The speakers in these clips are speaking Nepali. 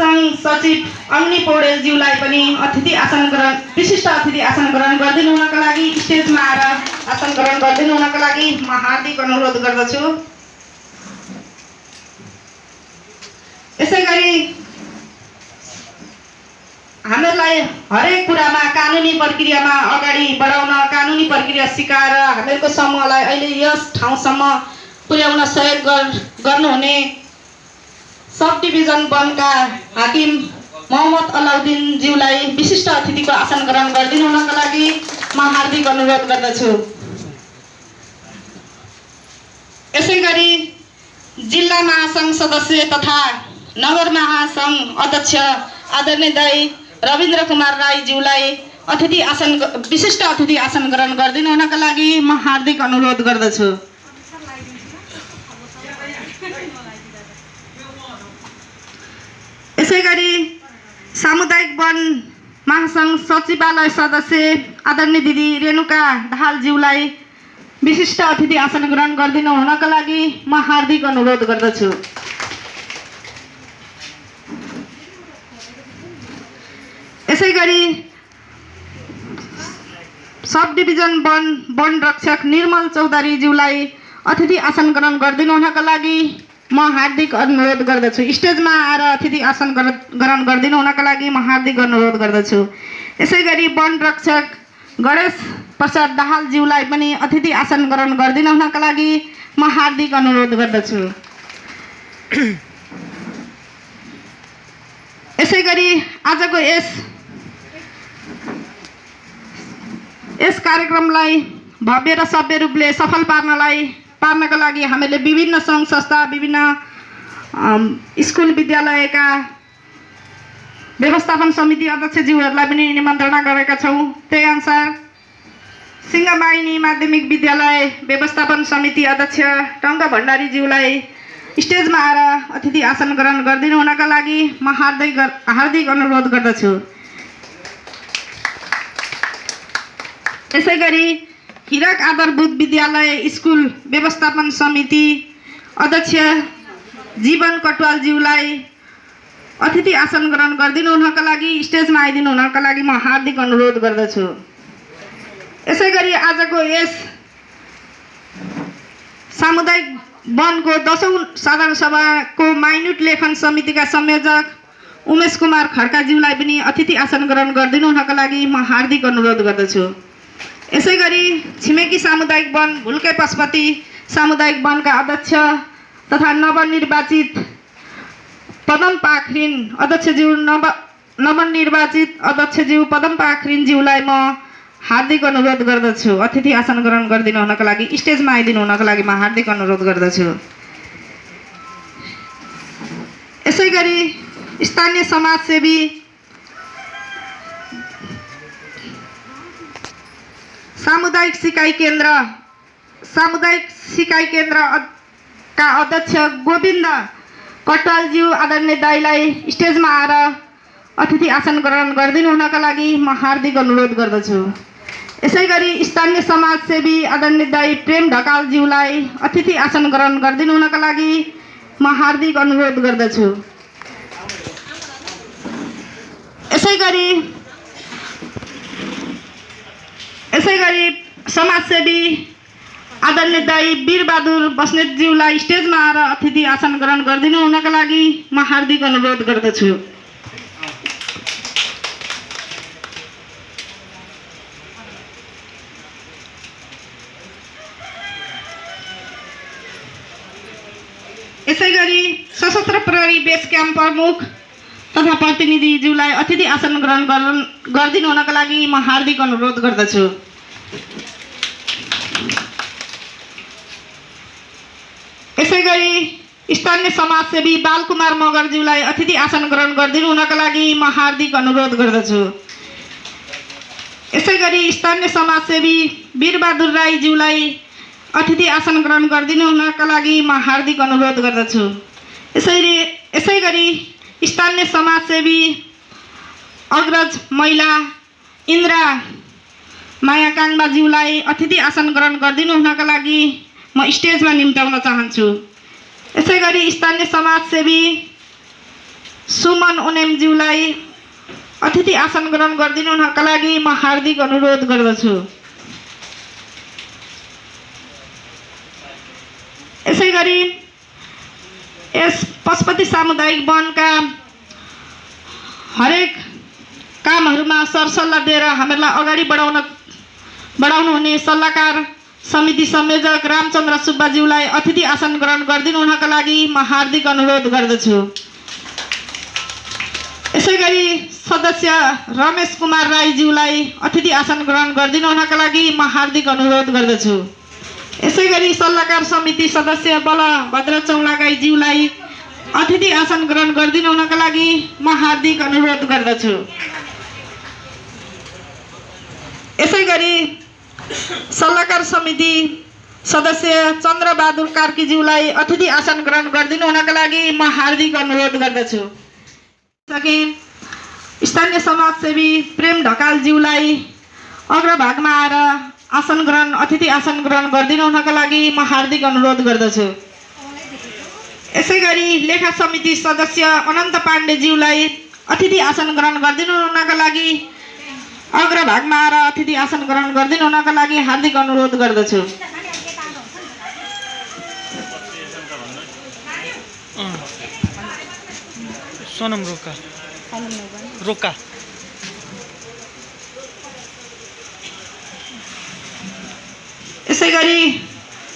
महासंघ सचिव अग्नि पौडेलज्यूलाई पनि विशिष्ट अतिथि आसन ग्रहण गरिदिनु हुनका लागि स्टेजमा आएर आसन ग्रहण गरिदिनु हुनका लागि म हार्दिक अनुरोध गर्दछु। यसैगरी हामीहरूलाई हरेक कुरामा कानुनी प्रक्रियामा अगाडि बढाउन, कानुनी प्रक्रिया सिकाएर हामीहरूको समूहलाई अहिले यस ठाउँसम्म पुर्याउन सहयोग गर्नुहुने सब डिभिजन 1 का हाकिम मोहम्मद अलाउद्दिन ज्यूलाई विशिष्ट अतिथिको आसन ग्रहण गरिदिनु हुनका लागि म हार्दिक अनुरोध गर्दछु। यसैगरी जिल्ला महासंघ सदस्य तथा नगर महासंघ अध्यक्ष आदरणीय दाई रविन्द्र कुमार राई ज्यूलाई विशिष्ट अतिथि आसन ग्रहण गरिदिनु हुनका लागि म हार्दिक अनुरोध गर्दछु। यसैगरी सामुदायिक वन महासंघ सचिवालय सदस्य आदरणीय दिदी रेणुका दाहाल ज्यूलाई विशिष्ट अतिथि आसन ग्रहण गरिदिनु हुनका लागि म हार्दिक अनुरोध गर्दछु। यसैगरी सब डिभिजन 1 वन रक्षक निर्मल चौधरी ज्यूलाई अतिथि आसन ग्रहण गरिदिनु हुनका लागि म हार्दिक अनुरोध गर्दछु। स्टेजमा आएर अतिथि आसन ग्रहण गरिदिनु हुनका लागि म हार्दिक अनुरोध गर्दछु। यसैगरी वन रक्षक गणेश प्रसाद दाहाल ज्यूलाई पनि अतिथि आसन ग्रहण गरिदिनु हुनका लागि म हार्दिक अनुरोध गर्दछु। यसैगरी आजको यस कार्यक्रमलाई भव्य र सभ्य रूपले सफल पार्नका लागि हामीले विभिन्न सङ्घ संस्था, विभिन्न स्कुल विद्यालयका व्यवस्थापन समिति अध्यक्षज्यूहरूलाई पनि निमन्त्रणा गरेका छौँ। त्यही अनुसार सिंहवाहिनी माध्यमिक विद्यालय व्यवस्थापन समिति अध्यक्ष टङ्क भण्डारी ज्यूलाई स्टेजमा आएर अतिथि आसन ग्रहण गरिदिनु हुनका लागि म हार्दिक अनुरोध गर्दछु। यसैगरी हिरक आधारभूत विद्यालय स्कुल व्यवस्थापन समिति अध्यक्ष जीवन कटवाल ज्यूलाई अतिथि आसन ग्रहण गरिदिनु हुनका लागि स्टेजमा आइदिनु हुनका लागि म हार्दिक अनुरोध गर्दछु। यसैगरी आजको यस सामुदायिक वनको 10औं साधारण सभाको माइन्युट लेखन समितिका संयोजक उमेश कुमार खड्का ज्यूलाई पनि अतिथि आसन ग्रहण गरिदिनु हुनका लागि म हार्दिक अनुरोध गर्दछु। यसैगरी छिमेकी सामुदायिक वन भुल्के पशुपति सामुदायिक वनका अध्यक्ष तथा नवनिर्वाचित पदम पाखरिन अध्यक्षज्यू नवनिर्वाचित अध्यक्षज्यू पदम पाखरिन ज्यूलाई म हार्दिक अनुरोध गर्दछु। अतिथि आसन ग्रहण गरिदिनु हुनका लागि स्टेजमा आइदिनु हुनका लागि म हार्दिक अनुरोध गर्दछु। यसैगरी स्थानीय समाजसेवी सामुदायिक सिकाइ केन्द्र का अध्यक्ष गोविन्द कटवालज्यू आदरणीय दाईलाई स्टेजमा आएर अतिथि आसन ग्रहण गरिदिनु हुनका लागि म हार्दिक अनुरोध गर्दछु। यसैगरी स्थानीय समाजसेवी आदरणीय दाई प्रेम ढकालज्यूलाई अतिथि आसन ग्रहण गरिदिनु हुनका लागि म हार्दिक अनुरोध गर्दछु। यसैगरी समाजसेवी आदरणीय दाई वीरबहादुर बस्नेतज्यूलाई स्टेजमा आएर अतिथि आसन ग्रहण गरिदिनु हुनका लागि म हार्दिक अनुरोध गर्दछु। यसैगरी सशस्त्र प्रहरी बेस क्याम्प प्रमुख तथा प्रतिनिधिज्यूलाई अतिथि आसन ग्रहण गरिदिनु हुनका लागि म हार्दिक अनुरोध गर्दछु। यसैगरी स्थानीय समाजसेवी बालकुमार मगरज्यूलाई अतिथि आसन ग्रहण गरिदिनु हुनका लागि म हार्दिक अनुरोध गर्दछु। यसैगरी स्थानीय समाजसेवी वीरबहादुर राईज्यूलाई अतिथि आसन ग्रहण गरिदिनु हुनका लागि म हार्दिक अनुरोध गर्दछु। यसैगरी स्थानीय समाजसेवी अग्रज महिला इन्द्रा माया काङबाज्यूलाई अतिथि आसन ग्रहण गरिदिनु हुनका लागि म स्टेजमा निम्त्याउन चाहन्छु। यसैगरी स्थानीय समाजसेवी सुमन उनेमज्यूलाई अतिथि आसन ग्रहण गरिदिनु हुनका लागि म हार्दिक अनुरोध गर्दछु। यसैगरी यस पशुपति सामुदायिक वनका हरेक कामहरूमा सरसल्लाह दिएर हामीलाई अगाडि बढाउनु हुने सल्लाहकार समिति संयोजक रामचन्द्र सुब्बाज्यूलाई अतिथि आसन ग्रहण गरिदिनु हुनका लागि म हार्दिक अनुरोध गर्दछु। यसैगरी सदस्य रमेश कुमार राईज्यूलाई अतिथि आसन ग्रहण गरिदिनु हुनका लागि म हार्दिक अनुरोध गर्दछु। यसैगरी सल्लाहकार समिति सदस्य बलभद्र चौलागाईज्यूलाई अतिथि आसन ग्रहण गरिदिनु हुनका लागि म हार्दिक अनुरोध गर्दछु। यसैगरी सल्लाहकार समिति सदस्य चन्द्रबहादुर कार्कीज्यूलाई अतिथि आसन ग्रहण गरिदिनु हुनका लागि म हार्दिक अनुरोध गर्दछु। स्थानीय समाजसेवी प्रेम ढकालज्यूलाई अग्रभागमा आएर अतिथि आसन ग्रहण गरिदिनु हुनका लागि म हार्दिक अनुरोध गर्दछु। यसैगरी लेखा समिति सदस्य अनन्त पाण्डेज्यूलाई अतिथि आसन ग्रहण गरिदिनु हुनका लागि अग्रभागमा आएर अतिथि आसन ग्रहण गरिदिनु हुनका लागि हार्दिक अनुरोध गर्दछु। सोनम रोका यसैगरी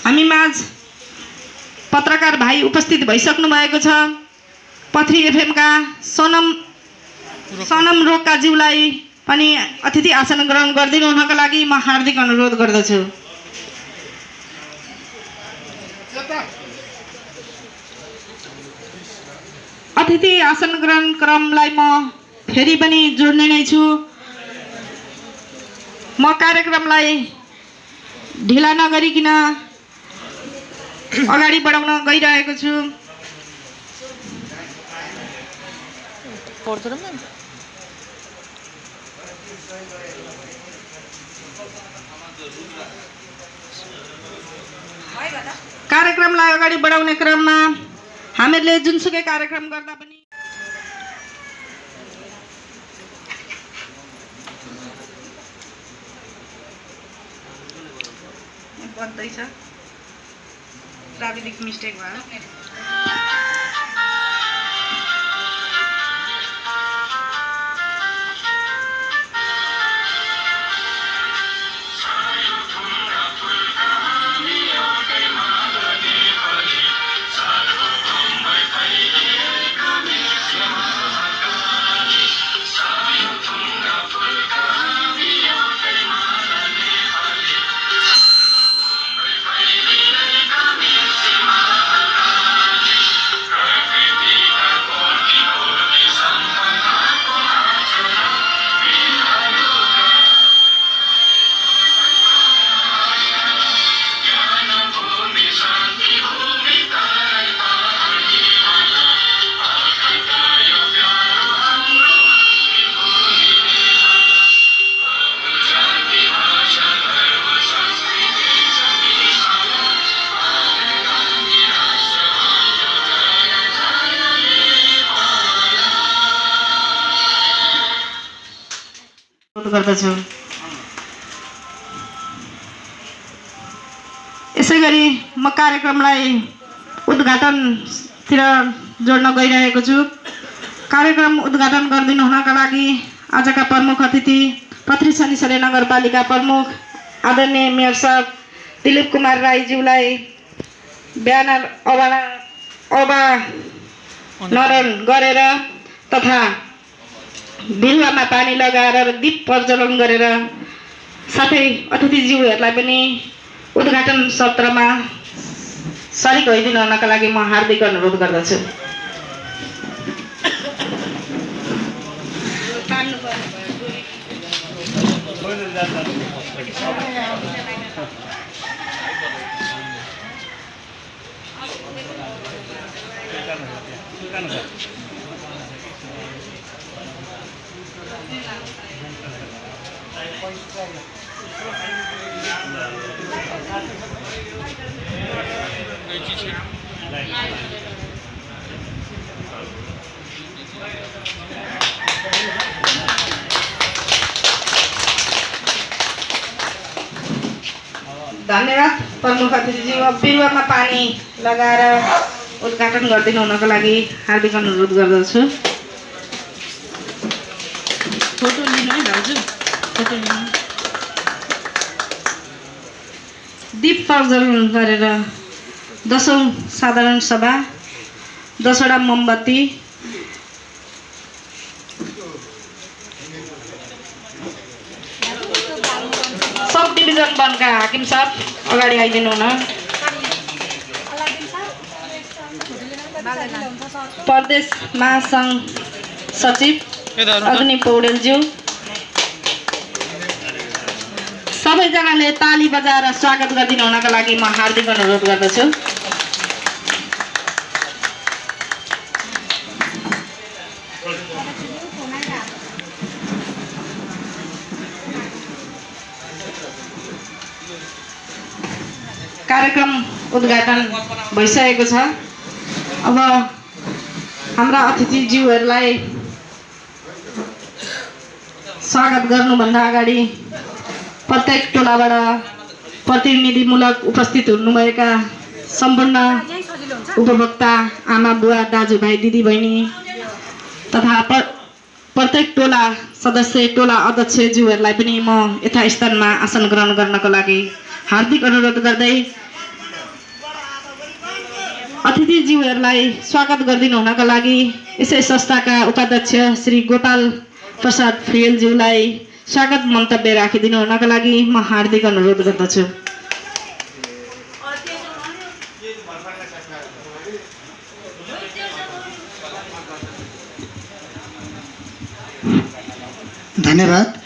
हामी माझ पत्रकार भाइ उपस्थित भइसक्नु भएको छ। पथरी एफएमका सोनम रोकाज्यूलाई पनि अतिथि आसन ग्रहण गरिदिनु हुनका लागि म हार्दिक अनुरोध गर्दछु। अतिथि आसन ग्रहण क्रमलाई म फेरि पनि जोड्ने नै छु। म कार्यक्रमलाई ढिला नगरिकन अगाडि बढाउन गइरहेको छु। कार्यक्रमलाई अगाडि बढाउने क्रममा हामीहरूले जुनसुकै कार्यक्रम गर्दा पनि बन्दैछ, प्राविधिक मिस्टेक भयो। गर्दछु। यसैगरी म कार्यक्रमलाई उद्घाटनतिर जोड्न गइरहेको छु। कार्यक्रम उद्घाटन गरिदिनु हुनका लागि आजका प्रमुख अतिथि पथरी शनिश्चरी नगरपालिका प्रमुख आदरणीय मेयर साहब दिलीप कुमार राईज्यूलाई ब्यानर अवनरण गरेर तथा बिरुवामा पानी लगाएर दीप प्रज्वलन गरेर साथै अतिथिज्यूहरूलाई पनि उद्घाटन सत्रमा सरिक भइदिनु हुनका लागि म हार्दिक अनुरोध गर्दछु। धन्यवाद प्रमुख अतिथिज्यू। अब बिरुवामा पानी लगाएर उद्घाटन गरिदिनु हुनको लागि हार्दिक अनुरोध गर्दछु। फोटो लिनु है दाजु, फोटो लिनु। दीप प्रज्वलन गरेर 10औं साधारण सभा 10वटा मोमबत्ती सब डिभिजन वनका हाकिम साहब अगाडि आइदिनु हुन। प्रदेश महासंघ सचिव अग्नि पौडेलज्यू, सबैजनाले ताली बजाएर स्वागत गरिदिनु हुनका लागि म हार्दिक अनुरोध गर्दछु। कार्यक्रम उद्घाटन भइसकेको छ। अब हाम्रा अतिथिज्यूहरूलाई स्वागत गर्नुभन्दा अगाडि प्रत्येक टोलाबाट प्रतिनिधिमूलक उपस्थित हुनुभएका सम्पूर्ण उपभोक्ता आमा बुवा दाजुभाइ दिदीबहिनी तथा प्रत्येक टोला सदस्य टोला अध्यक्षज्यूहरूलाई पनि म यथास्थानमा आसन ग्रहण गर्नको लागि हार्दिक अनुरोध गर्दै अतिथिज्यूहरूलाई स्वागत गरिदिनु हुनका लागि यसै संस्थाका उपाध्यक्ष श्री गोपाल प्रसाद फ्रियलज्यूलाई स्वागत मन्तव्य राखिदिनु हुनका लागि म हार्दिक अनुरोध गर्दछु। धन्यवाद।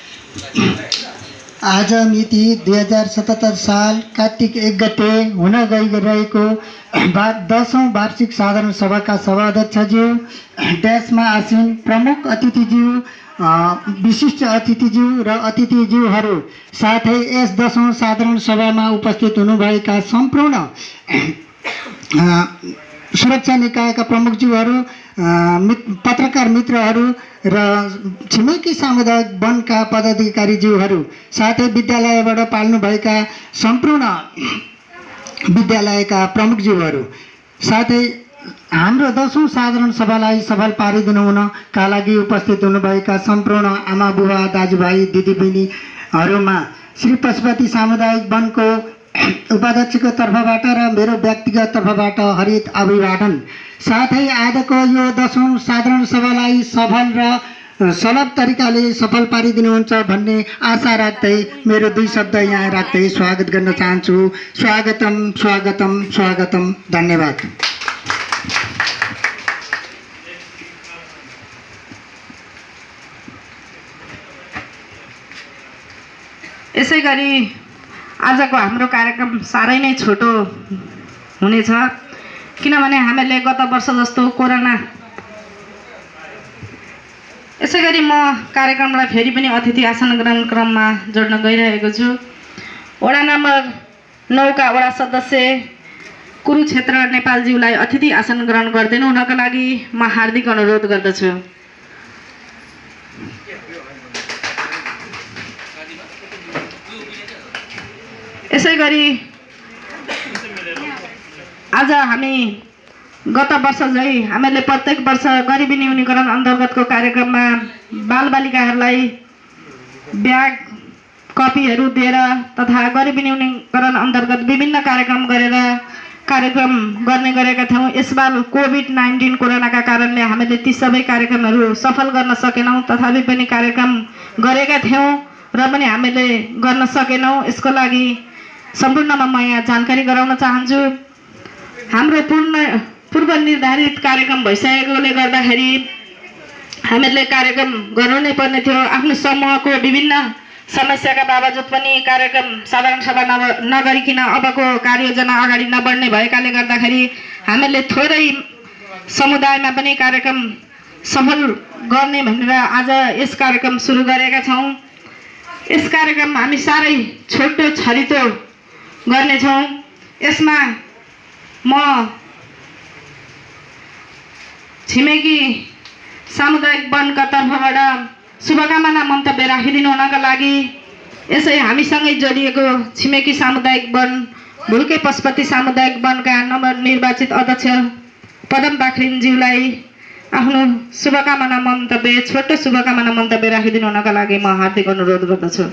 आज मिति 2077 साल कार्तिक 1 गते हुन गइरहेको 10औं वार्षिक साधारण सभाका सभाध्यक्षज्यू, ड्यासमा आसीन प्रमुख अतिथिज्यू, विशिष्ट अतिथिज्यू र अतिथिज्यूहरू साथै यस 10औं साधारण सभामा उपस्थित हुनुभएका सम्पूर्ण सुरक्षा निकायका प्रमुखज्यूहरू, पत्रकार मित्रहरू र छिमेकी सामुदायिक वनका पदाधिकारीज्यूहरू, साथै विद्यालयबाट पाल्नुभएका सम्पूर्ण विद्यालयका प्रमुखज्यूहरू, साथै हाम्रो 10औं साधारण सभालाई सफल पारिदिनु हुनका लागि उपस्थित हुनुभएका सम्पूर्ण आमा बुबा दाजुभाइ दिदीबहिनीहरूमा श्री पशुपति सामुदायिक वनको उपाध्यक्षको तर्फबाट र मेरो व्यक्तिगत तर्फबाट हरित अभिवादन। साथै आजको यो 10औं साधारण सभालाई सफल र सुलभ तरिकाले सफल पारिदिनुहुन्छ भन्ने आशा राख्दै मेरो 2 शब्द यहाँ राख्दै स्वागत गर्न चाहन्छु। स्वागतम स्वागतम स्वागतम। धन्यवाद। यसै गरी आजको हाम्रो कार्यक्रम साह्रै नै छोटो हुनेछ, किनभने हामीले गत वर्ष जस्तो कोरोना। यसै गरी म कार्यक्रमलाई फेरि पनि अतिथि आसन ग्रहण क्रममा जोड्न गइरहेको छु। वडा नम्बर 9 का वडा सदस्य कुरुक्षेत्र नेपालज्यूलाई अतिथि आसन ग्रहण गरिदिनु हुनका लागि म हार्दिक अनुरोध गर्दछु। यसै गरी आज हामी गत वर्ष झै हामीले प्रत्येक वर्ष गरिबी न्यूनीकरण अन्तर्गतको कार्यक्रममा बालबालिकाहरूलाई ब्याग कपीहरू दिएर तथा गरिबी न्यूनीकरण अन्तर्गत विभिन्न कार्यक्रम गर्ने गरेका थियौँ। यसबार कोभिड-19 कोरोनाका कारणले हामीले ती सबै कार्यक्रमहरू सफल गर्न सकेनौँ, तथापि पनि कार्यक्रम गरेका थियौँ र पनि हामीले गर्न सकेनौँ। यसको लागि सम्पूर्णमा म यहाँ जानकारी गराउन चाहन्छु। हाम्रो पूर्व निर्धारित कार्यक्रम भइसकेकोले गर्दाखेरि हामीले कार्यक्रम गर्नु नै पर्ने थियो। आफ्नो समूहको विभिन्न समस्याका बावजुद पनि कार्यक्रम साधारण सभा नगरिकन अबको कार्ययोजना अगाडि नबढ्ने भएकाले गर्दाखेरि हामीले थोरै समुदायमा पनि कार्यक्रम सफल गर्ने भनेर आज यस कार्यक्रम सुरु गरेका छौँ। यस कार्यक्रम हामी साह्रै छोटो छरितो गर्नेछौँ। यसमा म छिमेकी सामुदायिक वनका तर्फबाट शुभकामना मन्तव्य राखिदिनु हुनका लागि यसै हामीसँगै जोडिएको छिमेकी सामुदायिक वन भुल्के पशुपति सामुदायिक वनका नवनिर्वाचित अध्यक्ष पदम बाख्रिनज्यूलाई आफ्नो शुभकामना मन्तव्य छोटो शुभकामना मन्तव्य राखिदिनु हुनका लागि म हार्दिक अनुरोध गर्दछु।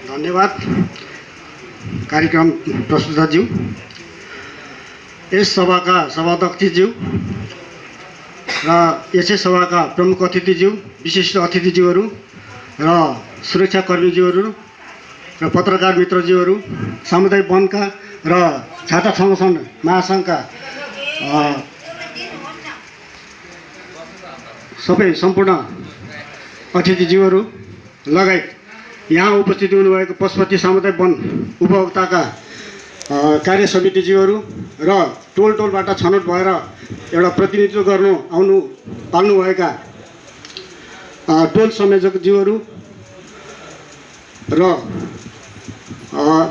धन्यवाद कार्यक्रम प्रस्तुताज्यू, यस सभाका सभाध्यक्षज्यू र यसै सभाका प्रमुख अतिथिज्यू, विशिष्ट अतिथिज्यूहरू र सुरक्षाकर्मीज्यूहरू र पत्रकार मित्रज्यूहरू, सामुदायिक वनका र छात्र संगठन महासङ्घका सबै सम्पूर्ण अतिथिज्यूहरू लगायत यहाँ उपस्थित हुनुभएको पशुपति सामुदायिक वन उपभोक्ताका कार्य समितिज्यूहरू र टोलबाट छनौट भएर एउटा प्रतिनिधित्व गर्नु पाल्नुभएका टोल संयोजकज्यूहरू र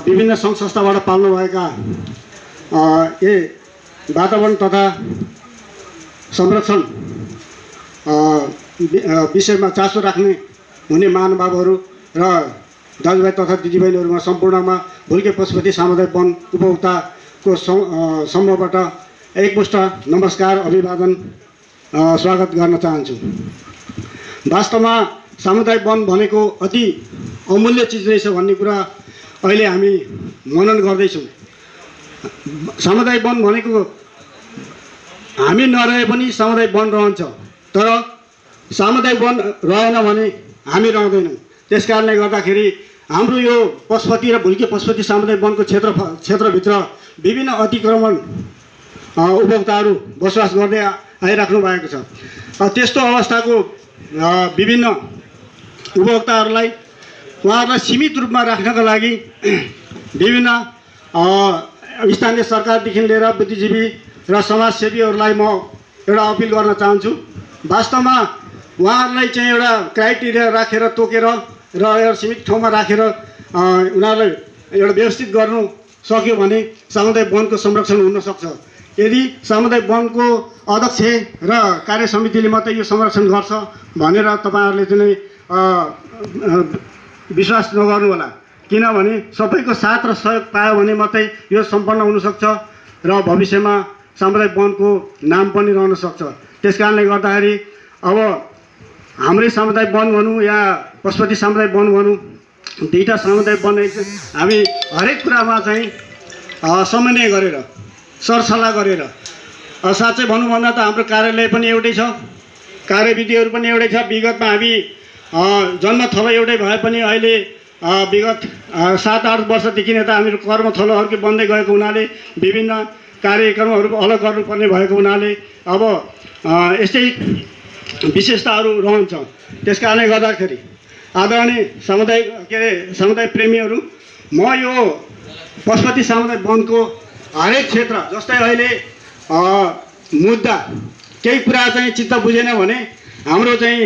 विभिन्न सङ्घ संस्थाबाट पाल्नुभएका वातावरण तथा संरक्षण विषयमा चासो राख्ने हुने महानुभावहरू र दाजुभाइ तथा दिदीबहिनीहरूमा सम्पूर्णमा भुल्के पशुपति सामुदायिक वन उपभोक्ताको समूहबाट एकमुष्ट नमस्कार अभिवादन स्वागत गर्न चाहन्छु। वास्तवमा सामुदायिक वन भनेको अति अमूल्य चिज रहेछ भन्ने कुरा अहिले हामी मनन गर्दैछौँ। सामुदायिक वन भनेको हामी नरहे पनि सामुदायिक वन रहन्छ, तर सामुदायिक वन रहेन भने हामी रहँदैनौँ। त्यस कारणले गर्दाखेरि हाम्रो यो पशुपति र भुल्के पशुपति सामुदायिक वनको क्षेत्रभित्र विभिन्न अतिक्रमण उपभोक्ताहरू बसोबास गर्दै आइराख्नु भएको छ। त्यस्तो अवस्थाको विभिन्न उपभोक्ताहरूलाई उहाँहरूलाई सीमित रूपमा राख्नका लागि विभिन्न स्थानीय सरकारदेखि लिएर बुद्धिजीवी र समाजसेवीहरूलाई म एउटा अपिल गर्न चाहन्छु। वास्तवमा उहाँहरूलाई चाहिँ एउटा क्राइटेरिया राखेर तोकेर र एउटा सीमित ठाउँमा राखेर उनीहरूलाई एउटा व्यवस्थित गर्नु सक्यो भने सामुदायिक वनको संरक्षण हुनसक्छ। यदि सामुदायिक वनको अध्यक्ष र कार्य समितिले मात्रै यो संरक्षण गर्छ भनेर तपाईँहरूले चाहिँ विश्वास नगर्नु होला, किनभने सबैको साथ र सहयोग पायो भने मात्रै यो सम्पन्न हुनसक्छ र भविष्यमा सामुदायिक वनको नाम पनि रहन सक्छ। त्यस कारणले गर्दाखेरि अब हाम्रै सामुदायिक वन भनौँ या पशुपति सामुदायिक वन भनौँ, दुईवटा सामुदायिक वन हामी हरेक कुरामा चाहिँ समन्वय गरेर सरसल्लाह गरेर साँच्चै भनौँ भन्दा त हाम्रो कार्यालय पनि एउटै छ, कार्यविधिहरू पनि एउटै छ। विगतमा हामी जन्मथलो एउटै भए पनि अहिले विगत 7-8 वर्षदेखि यता हामीहरू कर्मथलोहरूकै बन्दै गएको हुनाले विभिन्न कार्यक्रमहरू अलग गर्नुपर्ने भएको हुनाले अब यस्तै विशेषताहरू रहन्छ। त्यस कारणले गर्दाखेरि आदरणीय सामुदायिक प्रेमीहरू, म यो पशुपति सामुदायिक वनको हरेक क्षेत्र जस्तै अहिले मुद्दा केही कुरा चाहिँ चित्त बुझेन भने हाम्रो चाहिँ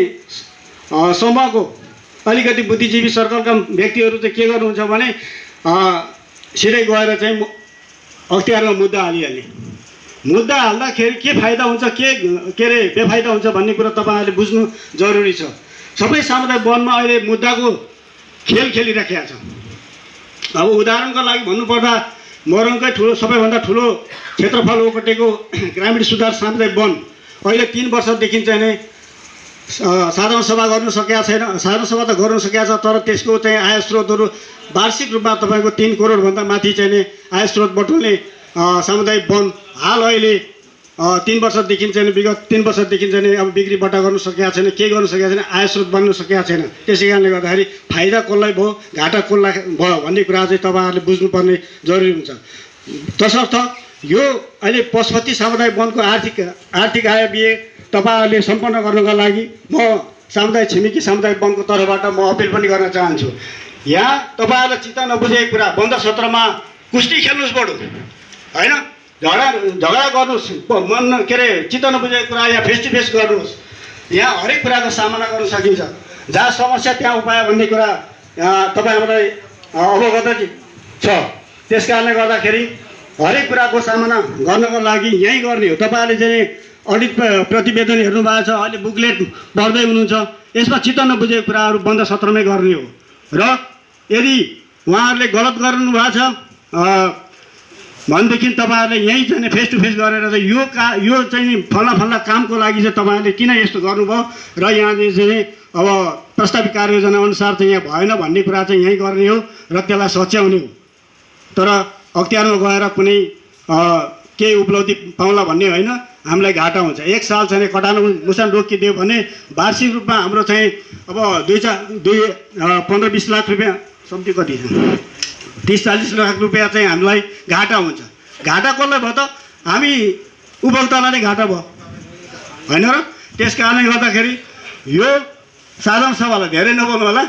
समूहको अलिकति बुद्धिजीवी सर्कलका व्यक्तिहरू चाहिँ के गर्नुहुन्छ भने सिधै गएर चाहिँ अख्तियारमा मुद्दा हालिहाल्ने। मुद्दा हाल्दाखेरि के फाइदा हुन्छ के अरे बेफाइदा हुन्छ भन्ने कुरा तपाईँहरूले बुझ्नु जरुरी छ। सबै सामुदायिक वनमा अहिले मुद्दाको खेल खेलिराखेका छ। अब उदाहरणको लागि भन्नुपर्दा मोरङकै सबैभन्दा ठुलो क्षेत्रफल ओगटेको ग्रामीण सुधार सामुदायिक वन अहिले 3 वर्षदेखि चाहिँ नै साधारण सभा गर्नु सकेका छैन। साधारण सभा त गर्नु सकेका छ, तर त्यसको चाहिँ आय स्रोतहरू वार्षिक रूपमा तपाईँको 3 करोडभन्दा माथि चाहिँ नै आय स्रोत बटुल्ने सामुदायिक वन हाल अहिले 3 वर्षदेखि चाहिँ विगत 3 वर्षदेखि चाहिँ अब बिक्री बट्टा गर्नु सकेका छैन, केही गर्नु सकेका छैन, आय स्रोत बन्नु सकेका छैन। त्यसै कारणले गर्दाखेरि फाइदा कसलाई भयो घाटा कसलाई भयो भन्ने कुरा चाहिँ तपाईँहरूले बुझ्नुपर्ने जरुरी हुन्छ। तसर्थ यो अहिले पशुपति सामुदायिक वनको आर्थिक आय व्यय तपाईँहरूले सम्पन्न गर्नका लागि म सामुदायिक छिमेकी सामुदायिक वनको तर्फबाट म अपिल पनि गर्न चाहन्छु। यहाँ तपाईँहरूलाई चित्त नबुझेको कुरा बन्द सत्रमा कुस्ती खेल्नुहोस् बढु होइन, झगडा गर्नुहोस्, मन के अरे चित्त नबुझेको कुरा यहाँ फेस टु फेस गर्नुहोस्। यहाँ हरेक कुराको सामना गर्न सकिन्छ, जहाँ समस्या त्यहाँ उपाय भन्ने कुरा तपाईँ हामीलाई अवगत छ। त्यस कारणले गर्दाखेरि हरेक कुराको सामना गर्नको लागि यहीँ गर्ने हो। तपाईँहरूले चाहिँ अडिट प्रतिवेदन हेर्नुभएको छ, अहिले बुकलेट पढ्दै हुनुहुन्छ। यसमा चित्त नबुझेको कुराहरू बन्द सत्रमै गर्ने हो र यदि उहाँहरूले गलत गर्नुभएको छ भनेदेखि तपाईँहरूले यहीँ चाहिँ फेस टु फेस गरेर चाहिँ यो चाहिँ फल्ला कामको लागि चाहिँ तपाईँहरूले किन यस्तो गर्नुभयो र यहाँले चाहिँ अब प्रस्तावित कार्ययोजना अनुसार चाहिँ यहाँ भएन भन्ने कुरा चाहिँ यहीँ गर्ने हो र त्यसलाई सच्याउने हो। तर अख्तियारमा गएर कुनै केही उपलब्धि पाउला भन्ने होइन, हामीलाई घाटा हुन्छ। एक साल चाहिँ कटान मुसान रोकिदियो भने वार्षिक रूपमा हाम्रो चाहिँ अब 15-20 लाख रुपियाँ सम्झि कति 30-40 लाख रुपियाँ चाहिँ हामीलाई घाटा हुन्छ। घाटा कसलाई भयो त? हामी उपभोक्तालाई नै घाटा भयो होइन र? त्यस कारणले गर्दाखेरि यो साधारण सभालाई धेरै नबोल्नु होला।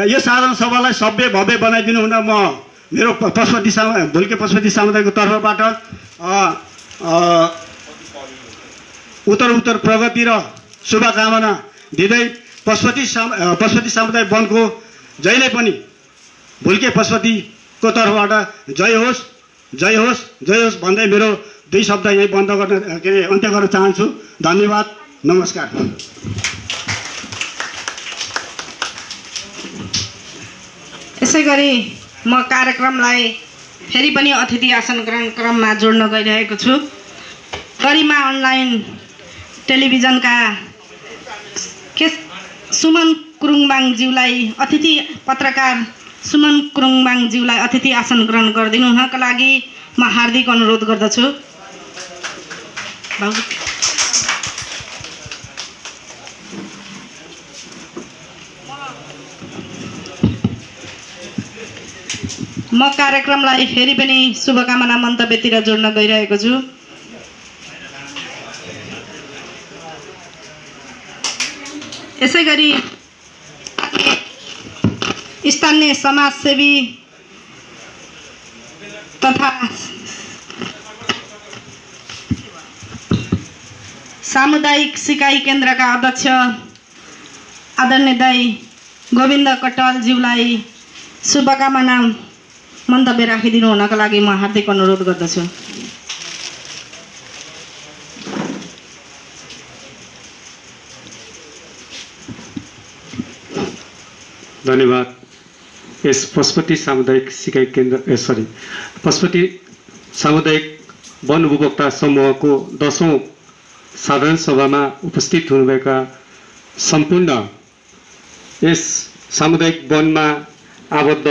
यो साधारण सभालाई सभ्य भव्य बनाइदिनु हुन म मेरो भुल्के पशुपति समुदायको तर्फबाट उत्तर प्रगति र शुभकामना दिँदै पशुपति समुदाय वनको जहिले पनि भुल्के पशुपतिको तर्फबाट जय होस् जय होस् जय होस् भन्दै मेरो 2 शब्द यही बन्द गर्न अन्त्य गर्न चाहन्छु। धन्यवाद, नमस्कार। यसै गरी म कार्यक्रमलाई फेरि पनि अतिथि आसन ग्रहण क्रममा जोड्न गइरहेको छु। गरिमा अनलाइन टेलिभिजनका सुमन कुरुङबाङज्यूलाई अतिथि पत्रकार सुमन कुरुङबाङज्यूलाई अतिथि आसन ग्रहण गरिदिनु हुनका लागि म हार्दिक अनुरोध गर्दछु। म कार्यक्रमलाई फेरि पनि शुभकामना मन्तव्यतिर जोड्न गइरहेको छु। यसै गरी स्थानीय समाजसेवी तथा सामुदायिक सिकाइ केन्द्रका अध्यक्ष आदरणीय दाई गोविन्द कटवालज्यूलाई शुभकामना मन्तव्य राखिदिनु हुनका लागि म हार्दिक अनुरोध गर्दछु। धन्यवाद। यस पशुपति सामुदायिक सिकाइ केन्द्र पशुपति सामुदायिक वन उपभोक्ता समूहको 10औं साधारण सभामा उपस्थित हुनुभएका सम्पूर्ण यस सामुदायिक वनमा आबद्ध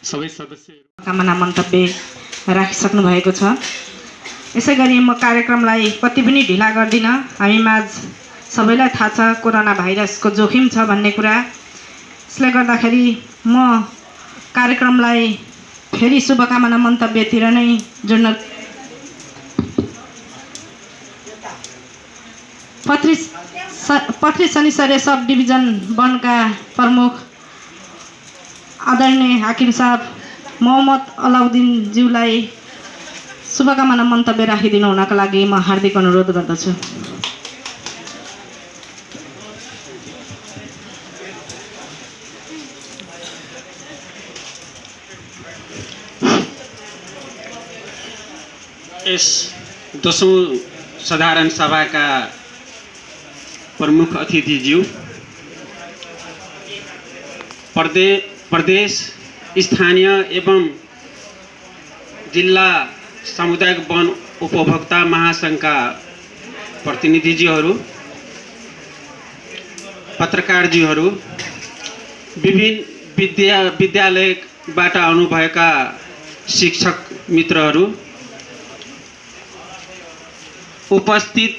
सबै सदस्यहरू कामना मन्तव्य राखिसक्नु भएको छ। यसै गरी म कार्यक्रमलाई कति पनि ढिला गर्दिन। हामीमाझ सबैलाई थाहा छ कोरोना भाइरसको जोखिम छ भन्ने कुरा। यसले गर्दाखेरि म कार्यक्रमलाई फेरि शुभकामना मन्तव्यतिर नै जोड्न पत्री शनिसरे सब डिभिजन वनका प्रमुख आदरणीय हाकिम साहब मोहम्मद अलाउद्दिनज्यूलाई शुभकामना मन्तव्य राखिदिनु हुनका लागि म हार्दिक अनुरोध गर्दछु। यस 10औं साधारण सभाका प्रमुख अतिथिज्यू, प्रदेश स्थानीय एवं जिल्ला सामुदायिक वन उपभोक्ता महासङ्घका प्रतिनिधिज्यूहरू, पत्रकारज्यूहरू, विभिन्न विद्यालयबाट आउनुभएका शिक्षक मित्रहरू, उपस्थित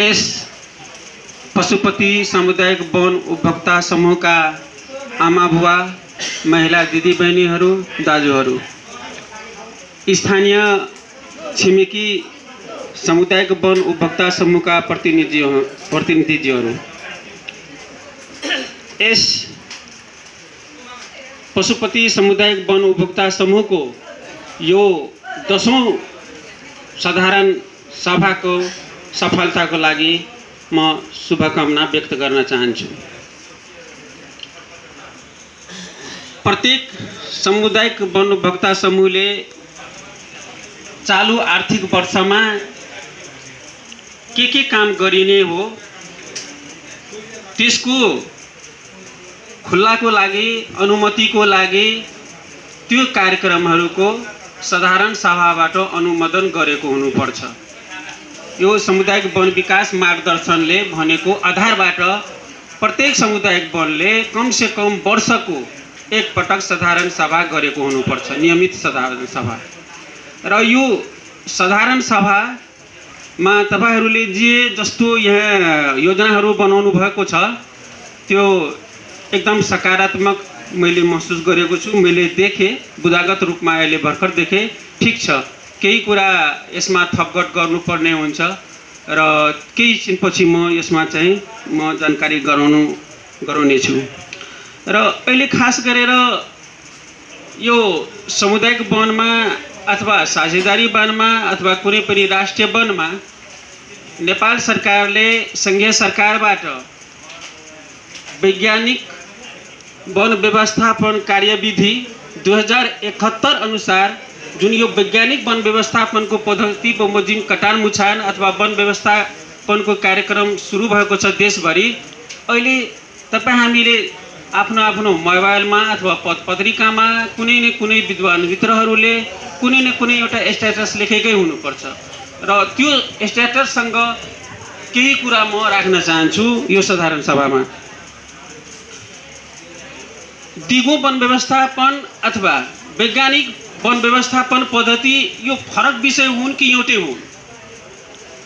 यस पशुपति सामुदायिक वन उपभोक्ता समूहका आमा बुवा, महिला दिदीबहिनीहरू, दाजुहरू, स्थानीय छिमेकी सामुदायिक वन उपभोक्ता समूहका प्रतिनिधिज्यूहरू, यस पशुपति सामुदायिक वन उपभोक्ता समूहको यो 10औं साधारण सभाको सफलताको लागि म शुभकामना व्यक्त गर्न चाहन्छु। प्रत्येक सामुदायिक वन उपभोक्ता समूहले चालू आर्थिक वर्षमा के काम गरिने हो त्यसको खुल्लाको लागि अनुमतिको लागि त्यो कार्यक्रमहरूको साधारण सभाबाट अनुमोदन गरेको हुनुपर्छ। यो सामुदायिक वन विकास मार्गदर्शनले भनेको आधारबाट प्रत्येक सामुदायिक वनले कमसे कम वर्षको एक पटक साधारण सभा गरेको हुनुपर्छ, नियमित साधारण सभा। र यो साधारण सभामा तपाईहरूले जे जस्तो यहाँ योजनाहरू बनाउनु भएको छ त्यो एकदम सकारात्मक मैले महसुस गरेको छु। मैले देखेँ, बुदागत रूपमा अहिले भर्खर देखेँ। ठिक छ, केही कुरा यसमा थपघट गर्नुपर्ने हुन्छ र केही छिनपछि म यसमा चाहिँ म जानकारी गराउनेछु। र अहिले खास गरेर यो सामुदायिक वनमा अथवा साझेदारी वनमा अथवा कुनै पनि राष्ट्रिय वनमा नेपाल सरकारले सङ्घीय सरकारबाट वैज्ञानिक वन व्यवस्थापन कार्यविधि 2071 अनुसार जुन यो वैज्ञानिक वन व्यवस्थापनको पद्धति बमोजिम कटान मुछान अथवा वन व्यवस्थापनको कार्यक्रम सुरु भएको छ देशभरि। अहिले तपाईँ हामीले आफ्नो आफ्नो मोबाइलमा अथवा पत्रिकामा कुनै न कुनै विद्वान मित्रहरूले कुनै न कुनै एउटा स्ट्याटस लेखेकै हुनुपर्छ र त्यो स्ट्याटससँग केही कुरा म राख्न चाहन्छु यो साधारण सभामा। दिगो वन व्यवस्थापन अथवा वैज्ञानिक वन व्यवस्थापन पद्धति यो फरक विषय हुन् कि एउटै हुन्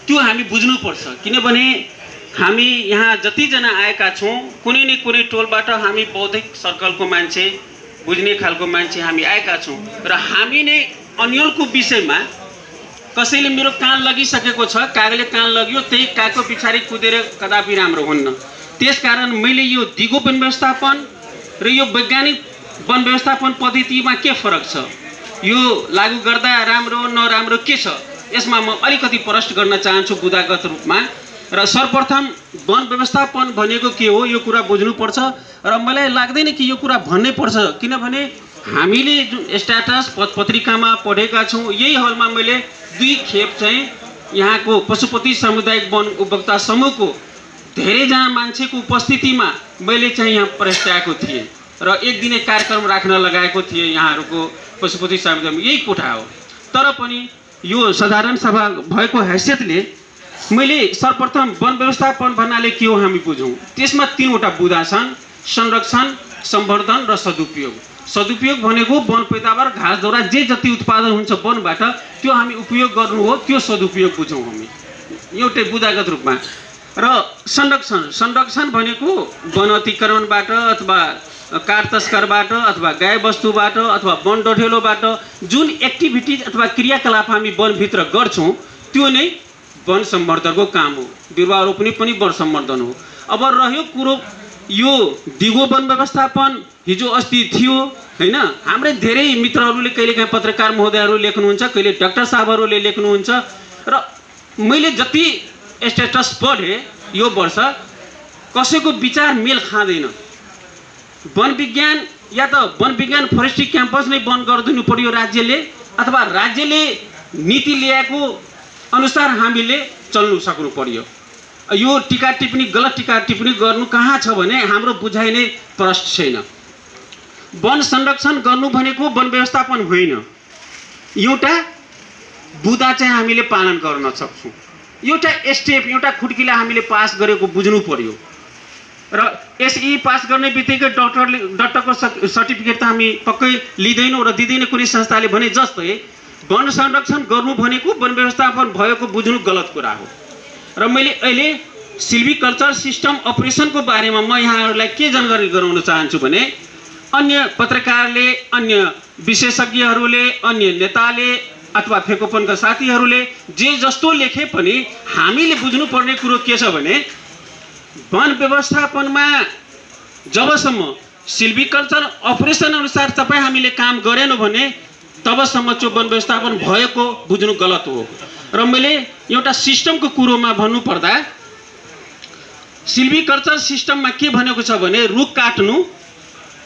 त्यो हामी बुझ्नुपर्छ। किनभने हामी यहाँ जतिजना आएका छौँ कुनै न कुनै टोलबाट हामी बौद्धिक सर्कलको मान्छे, बुझ्ने खालको मान्छे हामी आएका छौँ र हामी नै अन्यलको विषयमा कसैले मेरो कान लगिसकेको छ, कागले कान लग्यो, त्यही कागको पछाडि कुदेर कदापि राम्रो हुन्न। त्यसकारण मैले यो दिगो वन व्यवस्थापन र यो वैज्ञानिक वन व्यवस्थापन पद्धतिमा के फरक छ, यो लागू गर्दा राम्रो नराम्रो के छ, यसमा म अलिकति प्रश्न गर्न चाहन्छु बुदागत रूपमा। र सर्वप्रथम वन व्यवस्थापन भनेको के हो यो कुरा बुझ्नुपर्छ र मलाई लाग्दैन कि यो कुरा भन्नै पर्छ। किनभने हामीले जुन स्ट्याटस पत्रिकामा पढेका छौँ यही हलमा मैले 2 खेप चाहिँ यहाँको पशुपति सामुदायिक वन उपभोक्ता समूहको धेरैजना मान्छेको उपस्थितिमा मैले चाहिँ यहाँ प्रस्ताएको थिएँ र एक दिने कार्यक्रम राख्न लगाएको थिएँ यहाँहरूको पशुपति सामुदायिक यही कोठा हो। तर पनि यो साधारण सभा भएको हैसियतले मैले सर्वप्रथम वन व्यवस्थापन भन्नाले के हो हामी बुझौँ। त्यसमा 3वटा बुँदा छन्, संरक्षण, संवर्धन र सदुपयोग। सदुपयोग भनेको वन पैदावार घाँसदाउरा जे जति उत्पादन हुन्छ वनबाट त्यो हामी उपयोग गर्नु हो, त्यो सदुपयोग बुझौँ हामी एउटै बुँदागत रूपमा। र संरक्षण भनेको वन अतिक्रमणबाट अथवा काठ तस्करबाट अथवा गाईबस्तुबाट अथवा वन डढेलोबाट जुन एक्टिभिटिज अथवा क्रियाकलाप हामी वनभित्र गर्छौँ त्यो नै वन संवर्धनको काम हो। बिरुवा रोप्ने पनि वन संवर्धन हो। अब रह्यो कुरो यो दिगो वन व्यवस्थापन हिजो अस्ति थियो हैन, हाम्रै धेरै मित्रहरूले कहिलेकाहीँ पत्रकार महोदयहरू लेख्नुहुन्छ, कहिले डाक्टर साहबहरूले लेख्नुहुन्छ र मैले जति स्ट्याटस पढेँ यो वर्ष कसैको विचार मेल खाँदैन। वन विज्ञान या त वन विज्ञान फरेस्ट्री क्याम्पस नै बन्द गरिदिनु पर्यो राज्यले अथवा राज्यले नीति ल्याएको अनुसार हामीले चल्नु सक्नु पर्यो। यो टीका टिप्पणी गलत टीका टिप्पणी गर्नु कहाँ छ भने हाम्रो बुझाइ नै प्रष्ट छैन। वन संरक्षण गर्नु भनेको वन व्यवस्थापन होइन, एउटा बुँदा चाहिँ हामीले पालन गर्न सक्छौँ, एउटा स्टेप एउटा खुड्किला हामीले पास गरेको बुझ्नु पर्यो। र एसई पास गर्ने बित्तिकै डक्टरको सर्टिफिकेट त हामी पक्कै लिँदैनौँ र दिँदैन कुनै संस्थाले भने जस्तै वन संरक्षण गर्नु भनेको वन व्यवस्थापन भएको बुझ्नु गलत कुरा हो। र मैले अहिले सिल्भिकल्चर सिस्टम अपरेसनको बारेमा म यहाँहरूलाई के जानकारी गराउन चाहन्छु भने अन्य पत्रकारले, अन्य विशेषज्ञहरूले, अन्य नेताले अथवा फेकोपनका साथीहरूले जे जस्तो लेखे पनि हामीले बुझ्नुपर्ने कुरो के छ भने वन व्यवस्थापनमा जबसम्म सिल्भिकल्चर अपरेसन अनुसार तपाईँ हामीले काम गरेनौँ भने तबसम्म त्यो वन व्यवस्थापन भएको बुझ्नु गलत हो। र मैले एउटा सिस्टमको कुरोमा भन्नुपर्दा सिल्भिकल्चर सिस्टममा के भनेको छ भने रुख काट्नु,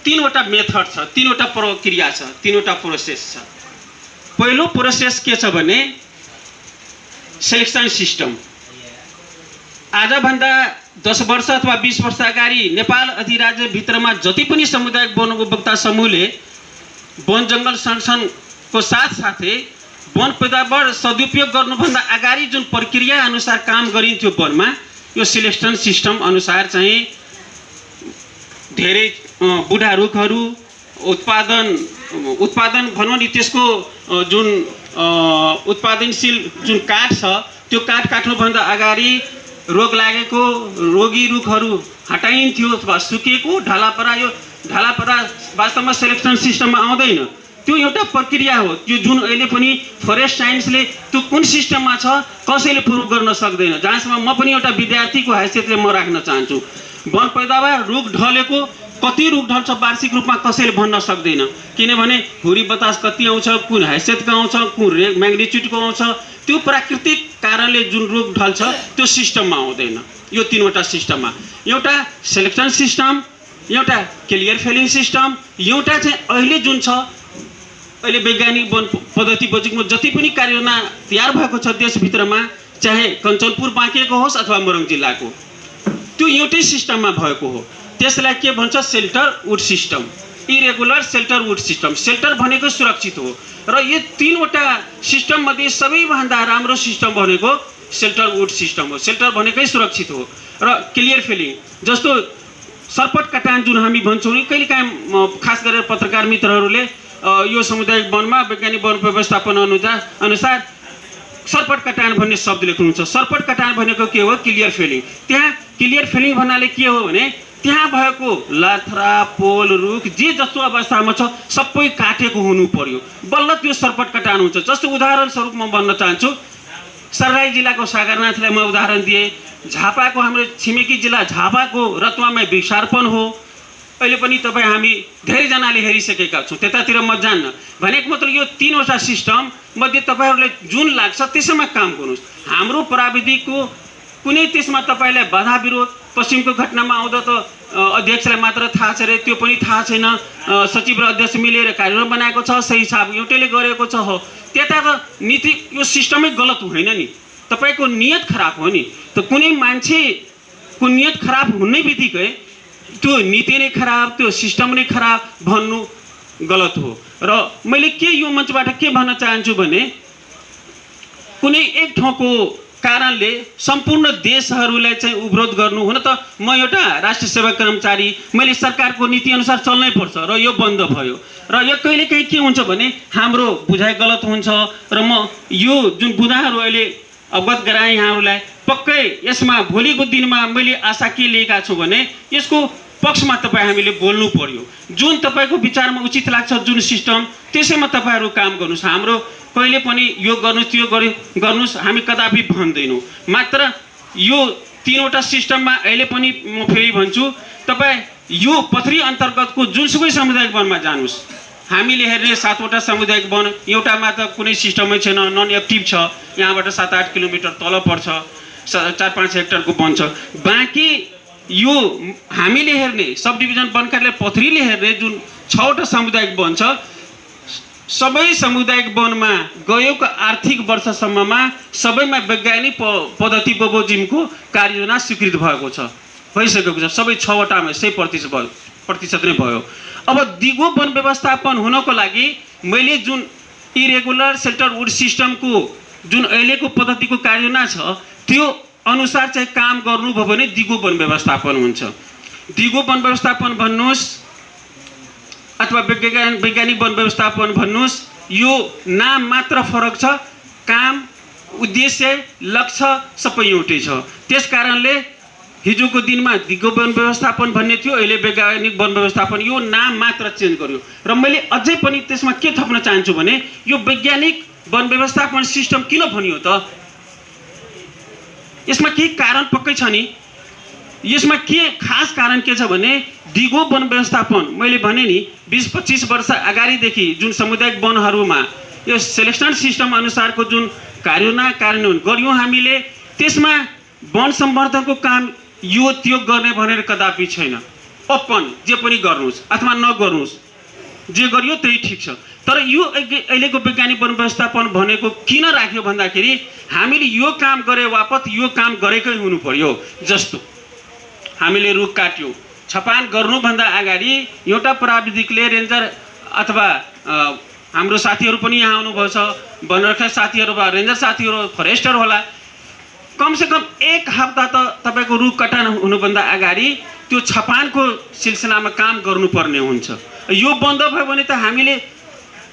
तीनवटा मेथड छ, तीनवटा प्रक्रिया छ, तीनवटा प्रोसेस छ। पहिलो प्रोसेस के छ भने सेलेक्सन सिस्टम। आजभन्दा 10 वर्ष अथवा 20 वर्ष अगाडि नेपाल अधिराज्यभित्रमा जति पनि सामुदायिक वन उपभोक्ता समूहले वन जङ्गल संरक्षणको साथसाथै वन पैदावार सदुपयोग गर्नुभन्दा अगाडि जुन प्रक्रिया अनुसार काम गरिन्थ्यो वनमा, यो सिलेक्सन सिस्टम अनुसार चाहिँ धेरै बुढा रुखहरू उत्पादन भनौँ नि त्यसको जुन उत्पादनशील जुन काठ छ त्यो काठ काट्नुभन्दा अगाडि रोग लागेको रोगी रुखहरू हटाइन्थ्यो अथवा सुकेको ढालापरा। यो ढालापरा वास्तवमा सेलेक्सन सिस्टममा आउँदैन, त्यो एउटा प्रक्रिया हो। त्यो जुन अहिले पनि फरेस्ट साइन्सले त्यो कुन सिस्टममा छ कसैले प्रुभ गर्न सक्दैन। जहाँसम्म म पनि एउटा विद्यार्थीको हैसियतले म राख्न चाहन्छु, वन पैदावार रुख ढलेको कति रुख ढल्छ वार्षिक रूपमा कसैले भन्न सक्दैन, किनभने हुरी बतास कति आउँछ, कुन हैसियतको आउँछ, कुन म्याग्निच्युडको आउँछ, त्यो प्राकृतिक कारणले जुन रुख ढल्छ त्यो सिस्टममा आउँदैन। यो तीनवटा सिस्टममा, एउटा सेलेक्सन सिस्टम, एउटा क्लियर फेलिङ सिस्टम, एउटा चाहिँ अहिले जुन छ अहिले वैज्ञानिक वन पद्धति बजेटमा जति पनि कार्ययोजना तयार भएको छ देशभित्रमा, चाहे कञ्चनपुर बाँकिएको होस् अथवा मोरङ जिल्लाको, त्यो एउटै सिस्टममा भएको हो। त्यसलाई के भन्छ? Shelter would system, irregular shelter would system. Shelter भनेको सुरक्षित हो र यो तीनवटा सिस्टम मध्ये सबैभन्दा राम्रो सिस्टम भनेको सेल्टर वुड सिस्टम हो। सेल्टर भनेकै सुरक्षित हो। र क्लियर फेलिङ जस्तो सर्पट कटान जुन हामी भन्छौँ नि, कहिलेकाहीँ खास गरेर पत्रकार मित्रहरूले यो सामुदायिक वनमा वैज्ञानिक वन व्यवस्थापन अनुसार सर्पट कटान भन्ने शब्द लेख्नुहुन्छ। सर्पट कटान भनेको के हो? Clear failing. त्यहाँ क्लियर फेलिङ भन्नाले के हो भने त्यहाँ भएको लाथरा पोल रुख जे जस्तो अवस्थामा छ सबै काटेको हुनु पर्यो, बल्ल त्यो सर्पट कटान हुन्छ। जस्तो उदाहरण स्वरूप म भन्न चाहन्छु, सर्लाही जिल्लाको सागरनाथलाई म उदाहरण दिएँ, झापाको हाम्रो छिमेकी जिल्ला झापाको रतुवामा वृक्षारोपण हो। अहिले पनि तपाईँ हामी धेरैजनाले हेरिसकेका छौँ, त्यतातिर म जान्न। भनेको मतलब यो तीनवटा सिस्टम मध्ये तपाईँहरूलाई जुन लाग्छ त्यसैमा काम गर्नुहोस्। हाम्रो प्राविधिकको कुनै त्यसमा तपाईँलाई बाधा विरोध, पश्चिमको घटनामा आउँदा त अध्यक्षलाई मात्र थाहा छ अरे, त्यो पनि थाहा छैन, सचिव र अध्यक्ष मिलेर कार्यक्रम बनाएको छ, सही हिसाब एउटैले गरेको छ हो, त्यता त नीति यो सिस्टमै गलत होइन नि, तपाईँको नियत खराब हो नि। त कुनै मान्छेको नियत खराब हुनै बित्तिकै त्यो नीति नै खराब, त्यो सिस्टम नै खराब भन्नु गलत हो। र मैले के यो मञ्चबाट के भन्न चाहन्छु भने कुनै एक ठाउँको कारणले सम्पूर्ण देशहरूलाई चाहिँ उपरोध गर्नु, हुन त म एउटा राष्ट्रिय सेवा कर्मचारी, मैले सरकारको नीति अनुसार चल्नै पर्छ र यो बन्द भयो। र यो कहिलेकाहीँ के हुन्छ भने हाम्रो बुझाइ गलत हुन्छ र म यो जुन बुझाइहरू अहिले अवगत गराएँ यहाँहरूलाई, पक्कै यसमा भोलिको दिनमा मैले आशा के लिएका छु भने यसको पक्षमा तपाईँ हामीले बोल्नु पर्यो। जुन तपाईँको विचारमा उचित लाग्छ जुन सिस्टम, त्यसैमा तपाईँहरू काम गर्नुहोस्। हाम्रो कहिले पनि यो गर्नुहोस् त्यो गर्नुहोस् हामी कदापि भन्दैनौँ। मात्र यो तीनवटा सिस्टममा अहिले पनि म फेरि भन्छु, तपाईँ यो पथरी अन्तर्गतको जुनसुकै सामुदायिक वनमा जानुहोस्। हामीले हेर्ने 7वटा सामुदायिक वन, एउटामा त कुनै सिस्टमै छैन, नन एक्टिभ छ, यहाँबाट 7-8 किलोमिटर तल पर्छ, 4-5 हेक्टरको वन छ। बाँकी यो हामीले हेर्ने सब डिभिजन वन कार्यालय पथरीले हेर्ने जुन 6वटा सामुदायिक वन छ, सबै सामुदायिक वनमा गएको आर्थिक वर्षसम्ममा सबैमा वैज्ञानिक पद्धति बमोजिमको कार्ययोजना स्वीकृत भएको छ, भइसकेको छ। सबै 6वटामा 100% नै भयो। अब दिगो वन व्यवस्थापन हुनको लागि मैले जुन इरेगुलर सेल्टर वुड सिस्टमको जुन अहिलेको पद्धतिको कार्ययोजना छ त्यो अनुसार चाहिँ काम गर्नुभयो भने दिगो वन व्यवस्थापन हुन्छ। दिगो वन व्यवस्थापन भन्नुहोस् अथवा वैज्ञानिक वन व्यवस्थापन भन्नुहोस्, यो नाम मात्र फरक छ, काम उद्देश्य लक्ष्य सबै एउटै छ। त्यसकारणले हिजोको दिनमा दिगो वन व्यवस्थापन भन्ने थियो, अहिले वैज्ञानिक वन व्यवस्थापन, यो नाम मात्र चेन्ज गर्यो। र मैले अझै पनि त्यसमा के थप्न चाहन्छु भने यो वैज्ञानिक वन व्यवस्थापन सिस्टम किन भनियो त? यसमा केही कारण पक्कै छ नि। यसमा के खास कारण के छ भने दिगो वन व्यवस्थापन मैले भने नि 20-25 वर्ष अगाडिदेखि जुन सामुदायिक वनहरूमा यो सेलेक्सन सिस्टम अनुसारको जुन कार्ययोजना कार्यान्वयन गर्यौँ हामीले, त्यसमा वन सम्वर्धनको काम यो त्यो गर्ने भनेर कदापि छैन। ओपन जे पनि गर्नुहोस् अथवा नगर्नुहोस्, जे गरियो त्यही ठिक छ। तर यो अहिलेको वैज्ञानिक वन व्यवस्थापन भनेको किन राख्यो भन्दाखेरि हामीले यो काम गरे बापत यो काम गरेकै हुनु पर्यो। जस्तो हामीले रुख काट्यो, छपान गर्नुभन्दा अगाडि एउटा प्राविधिकले रेन्जर अथवा हाम्रो साथीहरू पनि यहाँ आउनुभएको छ, वनरक्षक साथीहरू वा रेन्जर साथीहरू फरेस्टर होला, कमसेकम 1 हप्ता त तपाईँको रुख कटान हुनुभन्दा अगाडि त्यो छपानको सिलसिलामा काम गर्नुपर्ने हुन्छ। यो बन्द भयो भने त हामीले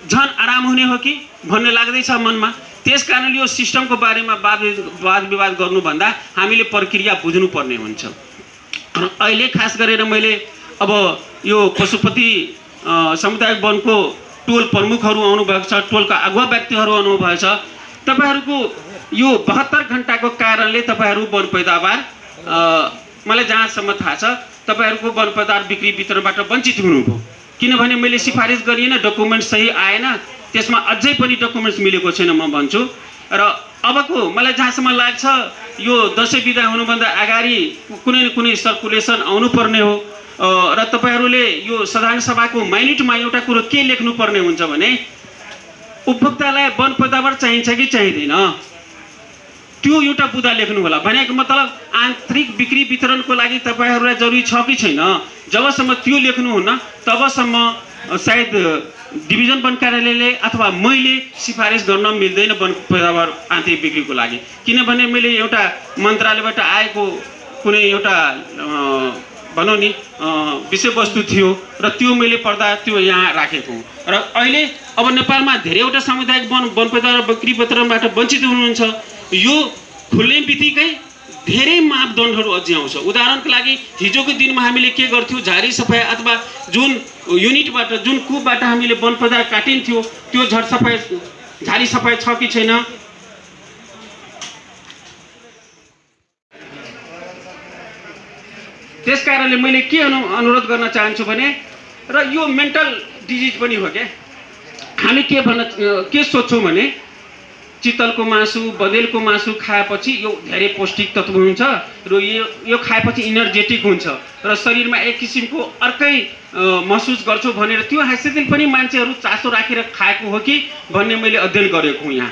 झन् आराम हुने हो कि भन्ने लाग्दैछ मनमा। त्यस कारणले यो सिस्टमको बारेमा वाद विवाद गर्नुभन्दा हामीले प्रक्रिया बुझ्नुपर्ने हुन्छ। अहिले खास गरेर मैले अब यो पशुपति सामुदायिक वनको टोल प्रमुखहरू आउनुभएको छ, टोलका अगुवा व्यक्तिहरू आउनुभएको छ। तपाईँहरूको यो 72 घण्टाको कारणले तपाईँहरू वन पैदावार मलाई जहाँसम्म थाहा छ तपाईँहरूको वन पैदावार बिक्री वितरणबाट वञ्चित हुनुभयो। किनभने मैले सिफारिस गरिएन, डकुमेन्ट सही आएन, त्यसमा अझै पनि डकुमेन्ट्स मिलेको छैन म भन्छु। र अबको मलाई जहाँसम्म लाग्छ यो दसैँ बिदा हुनुभन्दा अगाडि कुनै न कुनै सर्कुलेसन आउनुपर्ने हो। र तपाईँहरूले यो साधारण सभाको माइन्युटमा एउटा कुरो के लेख्नुपर्ने हुन्छ भने उपभोक्तालाई वन पैदावार चाहिन्छ कि चाहिँदैन, त्यो एउटा बुदा लेख्नु होला। भनेको मतलब आन्तरिक बिक्री वितरणको लागि तपाईँहरूलाई जरुरी छ कि छैन, जबसम्म त्यो लेख्नुहुन्न तबसम्म सायद डिभिजन वन कार्यालयले अथवा मैले सिफारिस गर्न मिल्दैन वन पैदावार आन्तरिक बिक्रीको लागि। किनभने मैले एउटा मन्त्रालयबाट आएको कुनै एउटा भनौँ नि विषयवस्तु थियो र त्यो मैले पढ्दा त्यो यहाँ राखेको हुँ। र अहिले अब नेपालमा धेरैवटा सामुदायिक वन पैदावार बिक्री वितरणबाट वञ्चित हुनुहुन्छ। यो खुल्ने बित्तिकै धेरै मापदण्डहरू अझै आउँछ। उदाहरणको लागि हिजोको दिनमा हामीले के गर्थ्यौँ, झारी सफाइ अथवा जुन युनिटबाट जुन कुपबाट हामीले वन पैदावार काटिन्थ्यो त्यो झारी सफाइ छ कि छैन, त्यस कारणले मैले के अनुरोध गर्न चाहन्छु भने र यो मेन्टल डिजिज पनि हो क्या। हामी के सोच्छौँ भने चितलको मासु, बँदेलको मासु खाएपछि यो धेरै पौष्टिक तत्त्व हुन्छ र यो खाएपछि इनर्जेटिक हुन्छ र शरीरमा एक किसिमको अर्कै महसुस गर्छु भनेर त्यो हैसियतले पनि मान्छेहरू चासो राखेर खाएको हो कि भन्ने मैले अध्ययन गरेको हुँ यहाँ।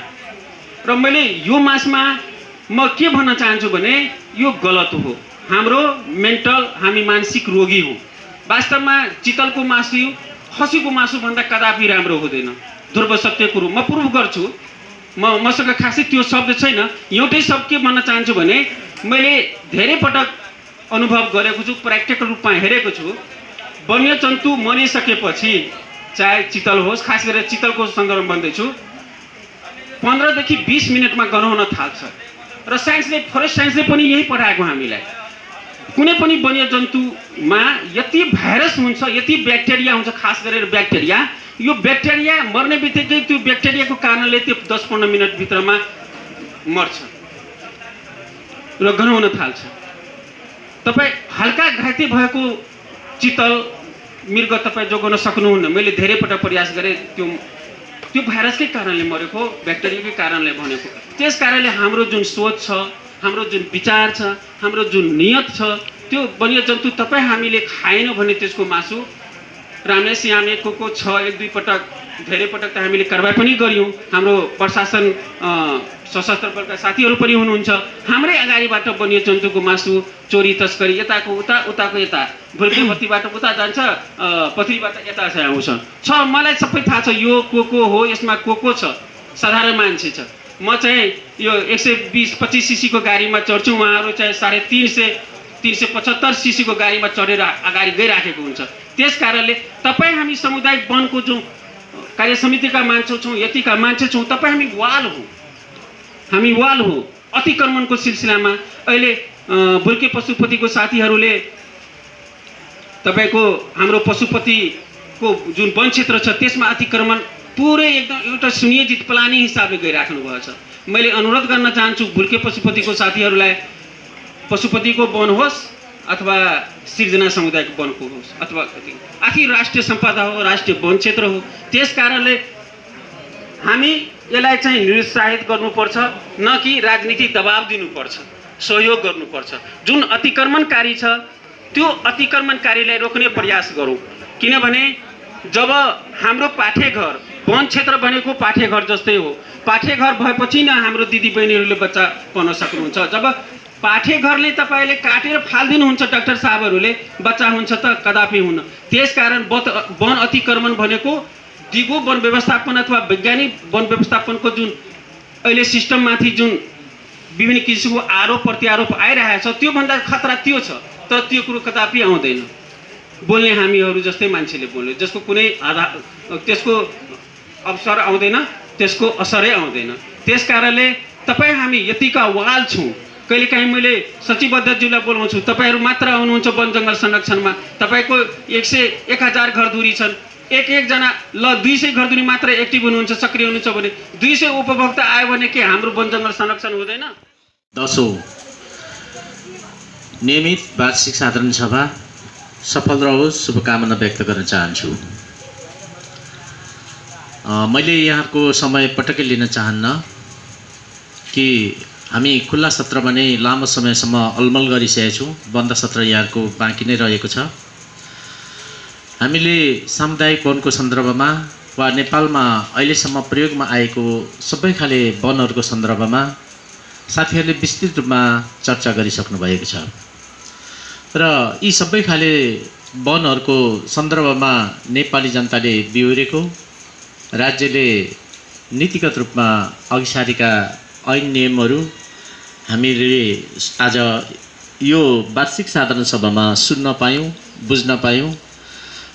र मैले यो मासमा म के भन्न चाहन्छु भने यो गलत हो। हाम्रो मेन्टल, हामी मानसिक रोगी हौँ। वास्तवमा चितलको मासु खसीको मासुभन्दा कदापि राम्रो हुँदैन, ध्रुव सत्य कुरो म प्रुभ गर्छु। मसँग खासै त्यो शब्द छैन। एउटै शब्द के भन्न चाहन्छु भने मैले धेरै पटक अनुभव गरेको छु, प्र्याक्टिकल रूपमा हेरेको छु। वन्यजन्तु मरिसकेपछि चाहे चितल होस्, खास गरेर चितलको सन्दर्भ भन्दैछु, 15 देखि 20 मिनटमा गनाउन थाल्छ। र फरेस्ट साइन्सले पनि यही पठाएको हामीलाई। कुनै पनि वन्यजन्तुमा यति भाइरस हुन्छ, यति ब्याक्टेरिया हुन्छ, खास गरेर ब्याक्टेरिया, यो ब्याक्टेरिया मर्ने बित्तिकै त्यो ब्याक्टेरियाको कारणले त्यो 10-15 मिनटभित्रमा मर्छ र गनाउन थाल्छ। तपाईँ हल्का घाइते भएको चितल मृग तपाईँ जोगाउन सक्नुहुन्न। मैले धेरै पटक प्रयास गरेँ, त्यो भाइरसकै कारणले मरेको, ब्याक्टेरियाकै कारणले भनेको। त्यस कारणले हाम्रो जुन सोच छ, हाम्रो जुन विचार छ, हाम्रो जुन नियत छ, त्यो वन्यजन्तु तपाईँ हामीले खाएनौँ भने त्यसको मासु राम्रै सियामे को छ। 1-2 पटक धेरै पटक त हामीले कारबाही पनि गऱ्यौँ। हाम्रो प्रशासन सशस्त्र बलका साथीहरू पनि हुनुहुन्छ। हाम्रै अगाडिबाट वन्यजन्तुको मासु चोरी तस्करी यताको उता, उताको यता, भुल्केपत्तीबाट उता जान्छ, पथरीबाट यता चाहिँ आउँछ। मलाई सबै थाहा छ यो को हो, यसमा को छ, साधारण मान्छे छ। म चाहिँ यो 120-25 सीसीको गाडीमा चढ्छु, उहाँहरू चाहिँ 350-375 सीसीको गाडीमा चढेर अगाडि गइराखेको हुन्छ। त्यस कारणले तपाईँ हामी सामुदायिक वनको जुन कार्य समितिका मान्छे छौँ, यतिका मान्छे छौँ, तपाईँ हामी वाल हो अतिक्रमणको सिलसिलामा। अहिले बुर्के पशुपतिको साथीहरूले तपाईँको हाम्रो पशुपतिको जुन वन क्षेत्र छ त्यसमा अतिक्रमण पुरै एकदम एउटा सुनियोजित प्लानिङ हिसाबले गइराख्नु भएको छ। मैले अनुरोध गर्न चाहन्छु बुर्के पशुपतिको साथीहरूलाई, पशुपतिको वन होस् अथवा सिर्जना सामुदायिक वनको होस् अथवा आखिर राष्ट्रिय सम्पदा हो, राष्ट्रिय वन क्षेत्र हो। त्यस कारणले हामी यसलाई चाहिँ निरुत्साहित गर्नुपर्छ, न कि राजनीतिक दबाब दिनुपर्छ, सहयोग गर्नुपर्छ। जुन अतिक्रमणकारी छ त्यो अतिक्रमणकारीलाई रोक्ने प्रयास गरौँ। किनभने जब हाम्रो पाठेघर वन क्षेत्र भनेको पाठेघर जस्तै हो, पाठेघर भएपछि नै हाम्रो दिदीबहिनीहरूले बच्चा पाउन सक्नुहुन्छ। जब पाठेघरले तपाईँले काटेर फालिदिनुहुन्छ डाक्टर साहबहरूले, बच्चा हुन्छ त कदापि हुन्न। त्यसकारण वन अतिक्रमण भनेको दिगो वन व्यवस्थापन अथवा वैज्ञानिक वन व्यवस्थापनको जुन अहिले सिस्टममाथि जुन विभिन्न किसिमको आरोप प्रत्यारोप आइरहेको छ, त्योभन्दा खतरा त्यो छ। तर त्यो कुरो कदापि आउँदैन। बोल्ने हामीहरू जस्तै मान्छेले बोल्ने, जसको कुनै त्यसको अवसर आउँदैन, त्यसको असरै आउँदैन। त्यस कारणले तपाईँ हामी यतिका वाल छौँ। कहिलेकाहीँ मैले सचिवज्यूलाई बोलाउँछु, तपाईँहरू मात्र आउनुहुन्छ वन जङ्गल संरक्षणमा, तपाईँको 1000 घरधुरी छन्, एकजना ल 200 घरधुरी मात्र एक्टिभ हुनुहुन्छ, सक्रिय हुनुहुन्छ भने 200 उपभोक्ता आयो भने के हाम्रो वन जङ्गल संरक्षण हुँदैन? 10औं नियमित वार्षिक साधारण सभा सफल रहोस्, शुभकामना व्यक्त गर्न चाहन्छु। मैले यहाँको समय पटक्कै लिन चाहन्न कि हामी खुल्ला सत्रमा नै लामो समयसम्म अलमल गरिसकेका छौँ। बन्द सत्र यहाँको बाँकी नै रहेको छ। हामीले सामुदायिक वनको सन्दर्भमा वा नेपालमा अहिलेसम्म प्रयोगमा आएको सबै खाले वनहरूको सन्दर्भमा साथीहरूले विस्तृत रूपमा चर्चा गरिसक्नु भएको छ र यी सबै खाले वनहरूको सन्दर्भमा नेपाली जनताले बिहोरेको, राज्यले नीतिगत रूपमा अघि सारेका ऐन नियमहरू हामीले आज यो वार्षिक साधारण सभामा सुन्न पायौँ, बुझ्न पायौँ।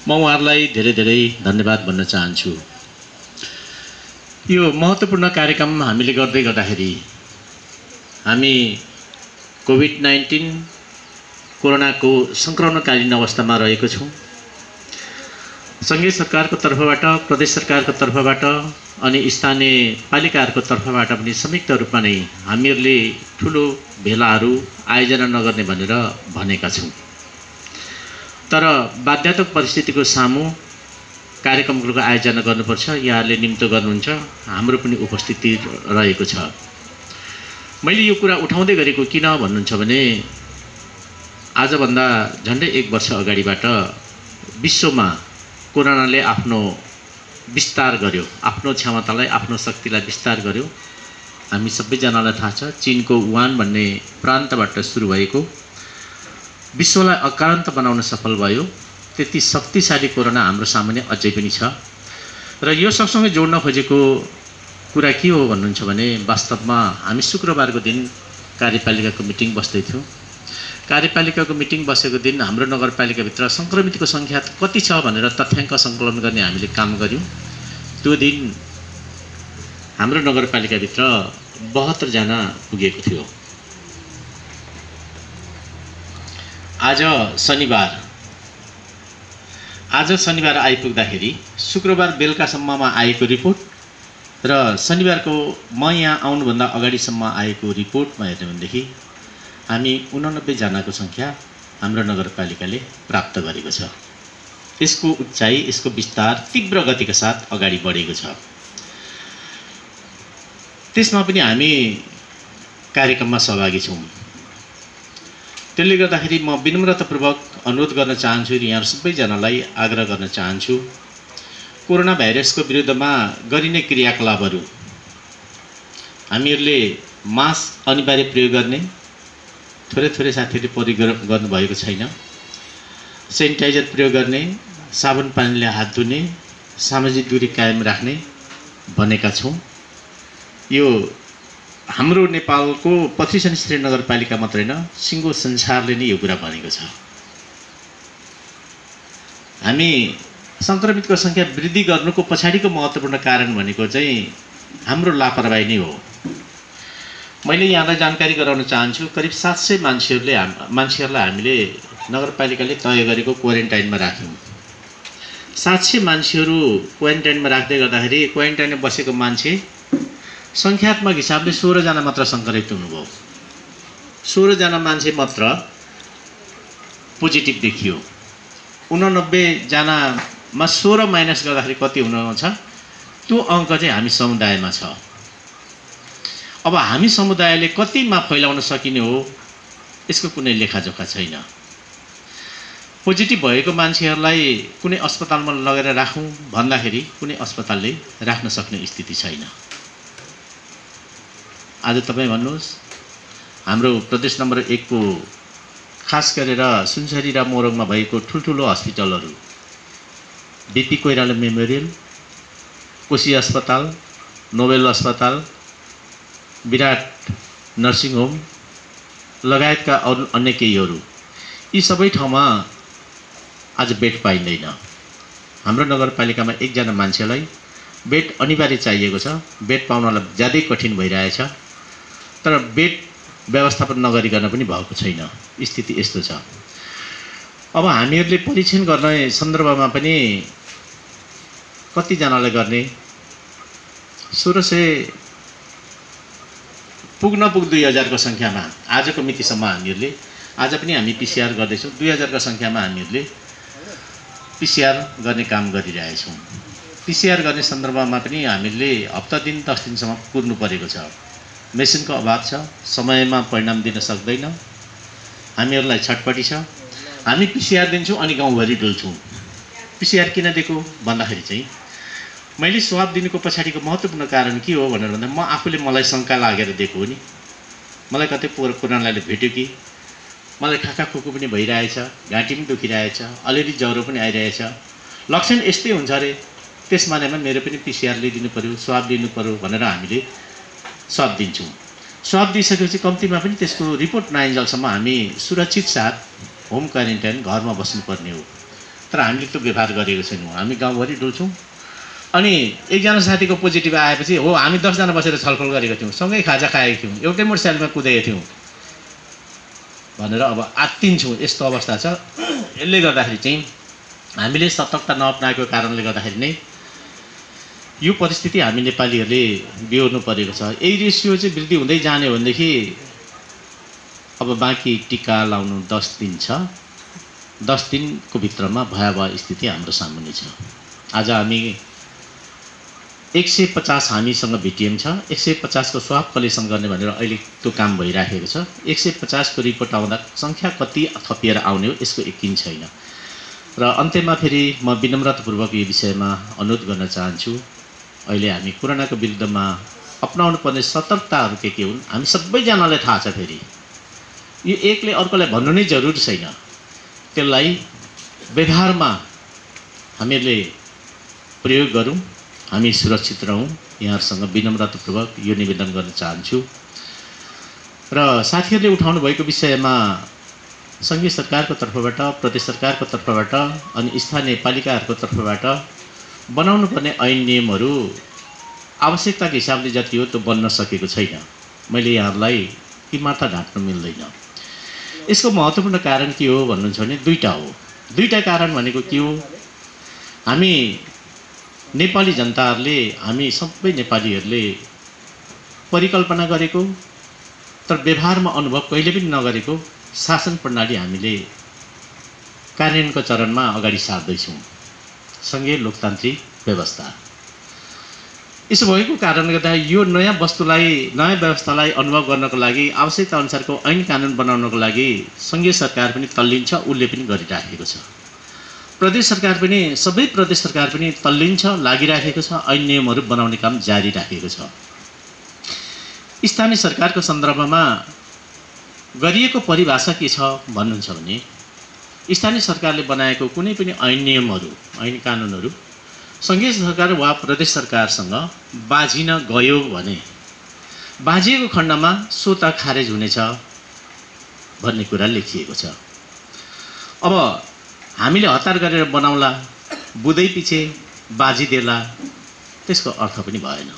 म उहाँहरूलाई धेरै धेरै धन्यवाद भन्न चाहन्छु। यो महत्त्वपूर्ण कार्यक्रम हामीले गर्दै गर्दाखेरि हामी कोभिड-19 कोरोनाको सङ्क्रमणकालीन अवस्थामा रहेको छौँ। सङ्घीय सरकारको तर्फबाट, प्रदेश सरकारको तर्फबाट अनि स्थानीय पालिकाहरूको तर्फबाट पनि संयुक्त रूपमा नै हामीहरूले ठुलो भेलाहरू आयोजना नगर्ने भनेर भनेका छौँ। तर बाध्यात्मक परिस्थितिको सामु कार्यक्रमहरूको आयोजना गर्नुपर्छ। यहाँहरूले निम्तो गर्नुहुन्छ, हाम्रो पनि उपस्थिति रहेको छ। मैले यो कुरा उठाउँदै गरेको किन भन्नुहुन्छ भने आजभन्दा झन्डै 1 वर्ष अगाडिबाट विश्वमा कोरोनाले आफ्नो विस्तार गर्यो, आफ्नो क्षमतालाई, आफ्नो शक्तिलाई विस्तार गर्यो। हामी सबैजनालाई थाहा छ, चीनको वुहान भन्ने प्रान्तबाट सुरु भएको विश्वलाई अक्रान्त बनाउन सफल भयो। त्यति शक्तिशाली कोरोना हाम्रो सामुन्ने अझै पनि छ। र यो सँगसँगै जोड्न खोजेको कुरा के हो भन्नुहुन्छ भने वास्तवमा हामी शुक्रबारको दिन कार्यपालिकाको मिटिङ बस्दै थियौँ। कार्यपालिकाको मिटिङ बसेको दिन हाम्रो नगरपालिकाभित्र सङ्क्रमितको सङ्ख्या कति छ भनेर तथ्याङ्क सङ्कलन गर्ने हामीले काम गऱ्यौँ। त्यो दिन हाम्रो नगरपालिकाभित्र 72 जना पुगेको थियो। आज शनिबार आइपुग्दाखेरि शुक्रबार बेलुकासम्ममा आएको रिपोर्ट र शनिबारको म यहाँ आउनुभन्दा अगाडिसम्म आएको रिपोर्टमा हेर्ने भनेदेखि हामी 89 जनाको सङ्ख्या हाम्रो नगरपालिकाले प्राप्त गरेको छ। यसको उचाइ, यसको विस्तार तीव्र गतिका साथ अगाडि बढेको छ। त्यसमा पनि हामी कार्यक्रममा सहभागी छौँ। त्यसले गर्दाखेरि म विनम्रतापूर्वक अनुरोध गर्न चाहन्छु र यहाँ सबैजनालाई आग्रह गर्न चाहन्छु, कोरोना भाइरसको विरुद्धमा गरिने क्रियाकलापहरू हामीहरूले मास्क अनिवार्य प्रयोग गर्ने, थोरै साथीहरूले प्रयोग गर्नुभएको छैन, सेनिटाइजर प्रयोग गर्ने, साबुन पानीले हात धुने, सामाजिक दूरी कायम राख्ने भनेका छौँ। यो हाम्रो नेपालको पथरी शनि नगरपालिका मात्रै होइन, सिङ्गो संसारले नै यो कुरा भनेको छ। हामी सङ्क्रमितको सङ्ख्या वृद्धि गर्नुको पछाडिको महत्त्वपूर्ण कारण भनेको चाहिँ हाम्रो लापरवाही नै हो। मैले यहाँलाई जानकारी गराउन चाहन्छु, करिब 700 मान्छेहरूलाई हामीले नगरपालिकाले तय गरेको क्वारेन्टाइनमा राख्यौँ। 700 मान्छेहरू क्वारेन्टाइनमा राख्दै गर्दाखेरि क्वारेन्टाइनमा बसेको मान्छे सङ्ख्यात्मक हिसाबले 16 जना मात्र सङ्क्रमित हुनुभयो। 16 जना मान्छे मात्र पोजिटिभ देखियो। 89 जनामा 16 माइनस गर्दाखेरि कति हुनुहुन्छ, त्यो अङ्क चाहिँ हामी समुदायमा छ। अब हामी समुदायले कतिमा फैलाउन सकिने हो यसको कुनै लेखाजोखा छैन। पोजिटिभ भएको मान्छेहरूलाई कुनै अस्पतालमा लगेर राखौँ भन्दाखेरि कुनै अस्पतालले राख्न सक्ने स्थिति छैन। आज तपाईँ भन्नुहोस्, हाम्रो प्रदेश नम्बर 1 को खास गरेर सुनसरी र मोरङमा भएको ठुल्ठुलो हस्पिटलहरू, बीपी कोइराला मेमोरियल, कोशी अस्पताल, नोबेल अस्पताल, विराट नर्सिङ होम लगायतका अन्य केहीहरू, यी सबै ठाउँमा आज बेड पाइँदैन। हाम्रो नगरपालिकामा एकजना मान्छेलाई बेड अनिवार्य चाहिएको छ, बेड पाउनलाई ज्यादै कठिन भइरहेछ, तर बेड व्यवस्थापन नगरिकन पनि भएको छैन। स्थिति यस्तो छ। अब हामीहरूले परीक्षण गर्ने सन्दर्भमा पनि कतिजनाले गर्ने 1600 पुग्न 2000 को सङ्ख्यामा आजको मितिसम्म हामीहरूले आज पनि हामी पिसिआर गर्दैछौँ। 2000 को सङ्ख्यामा हामीहरूले पिसिआर गर्ने काम गरिरहेछौँ। पिसिआर गर्ने सन्दर्भमा पनि हामीले हप्ता दिन 10 दिनसम्म कुर्नु परेको छ। मेसिनको अभाव छ, समयमा परिणाम दिन सक्दैन, हामीहरूलाई छटपटी छ। हामी पिसिआर दिन्छौँ अनि गाउँभरि डुल्छौँ। पिसिआर किन दिएको भन्दाखेरि चाहिँ मैले स्वाब दिनुको पछाडिको महत्त्वपूर्ण कारण के हो भनेर भन्दा म आफूले मलाई शङ्का लागेर दिएको हो नि। मलाई कतै कोरोनाले भेट्यो कि, मलाई खाकाखुकु पनि भइरहेछ, घाँटी पनि दुखिरहेछ, अलिअलि ज्वरो पनि आइरहेछ, लक्षण यस्तै हुन्छ अरे, त्यस मानेमा मेरो पनि पिसिआर लिदिनु पऱ्यो, स्वाब दिनु पऱ्यो भनेर हामीले स्वाब दिन्छौँ। स्वाब दिइसकेपछि कम्तीमा पनि त्यसको रिपोर्ट नआइन्जेलसम्म हामी सुरक्षित साथ होम क्वारेन्टाइन घरमा बस्नुपर्ने हो। तर हामीले त्यो व्यवहार गरेको छैनौँ। हामी गाउँभरि डुल्छौँ। अनि एकजना साथीको पोजिटिभ आएपछि हो हामी 10 जना बसेर छलफल गरेको थियौँ, सँगै खाजा खाएका थियौँ, एउटै मोटरसाइकलमा कुदेका थियौँ भनेर अब आत्तिन्छौँ। यस्तो अवस्था छ। यसले गर्दाखेरि चाहिँ हामीले सतर्कता नअपनाएको कारणले गर्दाखेरि नै यो परिस्थिति हामी नेपालीहरूले बिहोर्नु परेको छ। यही रेसियो चाहिँ वृद्धि हुँदै जाने हो भनेदेखि अब बाँकी टिका लाउनु 10 दिन छ। 10 दिनको भित्रमा भयावह स्थिति हाम्रो सामुन्ने छ। आज हामी 150 हामीसँग भिटिएम छ। 150 को स्वाब कलेक्सन गर्ने भनेर अहिले त्यो काम भइराखेको छ। 150 को रिपोर्ट आउँदा सङ्ख्या कति थपिएर आउने हो यसको यकिन छैन। र अन्त्यमा फेरि म विनम्रतापूर्वक यो विषयमा अनुरोध गर्न चाहन्छु, अहिले हामी कोरोनाको विरुद्धमा अपनाउनु पर्ने सतर्कताहरू के हुन् हामी सबैजनालाई थाहा छ। फेरि यो एकले अर्कोलाई भन्नु नै जरुरी छैन। त्यसलाई व्यवहारमा हामीहरूले प्रयोग गरौँ, हामी सुरक्षित रहौँ। यहाँहरूसँग विनम्रतापूर्वक यो निवेदन गर्न चाहन्छु। र साथीहरूले उठाउनु भएको विषयमा सङ्घीय सरकारको तर्फबाट, प्रदेश सरकारको तर्फबाट अनि स्थानीय पालिकाहरूको तर्फबाट बनाउनु पर्ने ऐन नियमहरू आवश्यकताको हिसाबले जति हो त्यो बन्न सकेको छैन। मैले यहाँहरूलाई ती मात्र ढाँट्नु मिल्दैन। यसको महत्त्वपूर्ण कारण के हो भन्नुहुन्छ भने दुईटा हो। दुईटा कारण भनेको के हो, हामी नेपाली जनताहरूले, हामी सबै नेपालीहरूले परिकल्पना गरेको तर व्यवहारमा अनुभव कहिले पनि नगरेको शासन प्रणाली हामीले कार्यान्वयनको चरणमा अगाडि सार्दैछौँ, सङ्घीय लोकतान्त्रिक व्यवस्था। यसो भएको कारणले गर्दा यो नयाँ वस्तुलाई, नयाँ व्यवस्थालाई अनुभव गर्नको लागि आवश्यकता अनुसारको ऐन कानुन बनाउनको लागि सङ्घीय सरकार पनि तल्लिन्छ, उसले पनि गरिराखेको छ। प्रदेश सरकार पनि, सबै प्रदेश सरकार पनि तल्लिन्छ, लागिराखेको छ, ऐन नियमहरू बनाउने काम जारी राखेको छ। स्थानीय सरकारको सन्दर्भमा गरिएको परिभाषा के छ भन्नुहुन्छ भने स्थानीय सरकारले बनाएको कुनै पनि ऐन नियमहरू, ऐन कानुनहरू सङ्घीय सरकार वा प्रदेश सरकारसँग बाझिन गयो भने बाझिएको खण्डमा स्वत खारेज हुनेछ भन्ने कुरा लेखिएको छ। अब हामीले हतार गरेर बनाउला, बुधै पछि बाजिदेला, त्यसको अर्थ पनि भएन।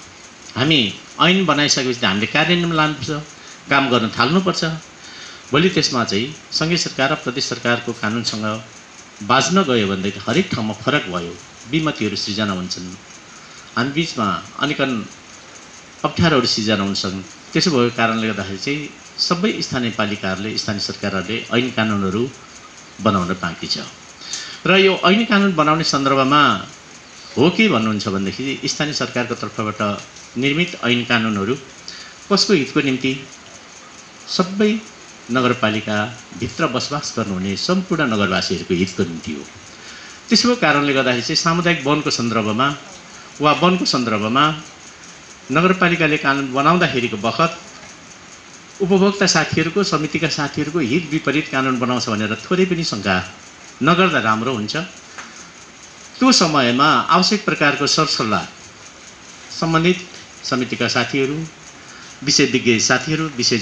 हामी ऐन बनाइसकेपछि हामीले कार्यान्वयनमा लानुपर्छ, काम गर्न थाल्नुपर्छ। भोलि त्यसमा चाहिँ सङ्घीय सरकार र प्रदेश सरकारको कानुनसँग बाज्न गयो भनेदेखि हरेक ठाउँमा फरक भयो, विमतिहरू सृजना हुन्छन्, हामी बिचमा अनेकन अप्ठ्यारोहरू सृजना हुन्छन्। त्यसो भएको कारणले गर्दाखेरि चाहिँ सबै स्थानीय पालिकाहरूले, स्थानीय सरकारहरूले ऐन कानुनहरू बनाउन बाँकी छ। र यो ऐन कानुन बनाउने सन्दर्भमा हो के भन्नुहुन्छ भनेदेखि स्थानीय सरकारको तर्फबाट निर्मित ऐन कानुनहरू कसको हितको निम्ति, सबै नगरपालिकाभित्र बसोबास गर्नुहुने सम्पूर्ण नगरवासीहरूको हितको निम्ति हो। त्यसको कारणले गर्दाखेरि चाहिँ सामुदायिक वनको सन्दर्भमा वा वनको सन्दर्भमा नगरपालिकाले कानुन बनाउँदाखेरिको बखत उपभोक्ता साथीहरूको समितिका साथीहरूको हित विपरीत कानुन बनाउँछ भनेर थोरै पनि शङ्का नगर्दा राम्रो हुन्छ। त्यो समयमा आवश्यक प्रकारको सरसल्लाह सम्बन्धित समितिका साथीहरू, विषय विज्ञ साथीहरू, विषय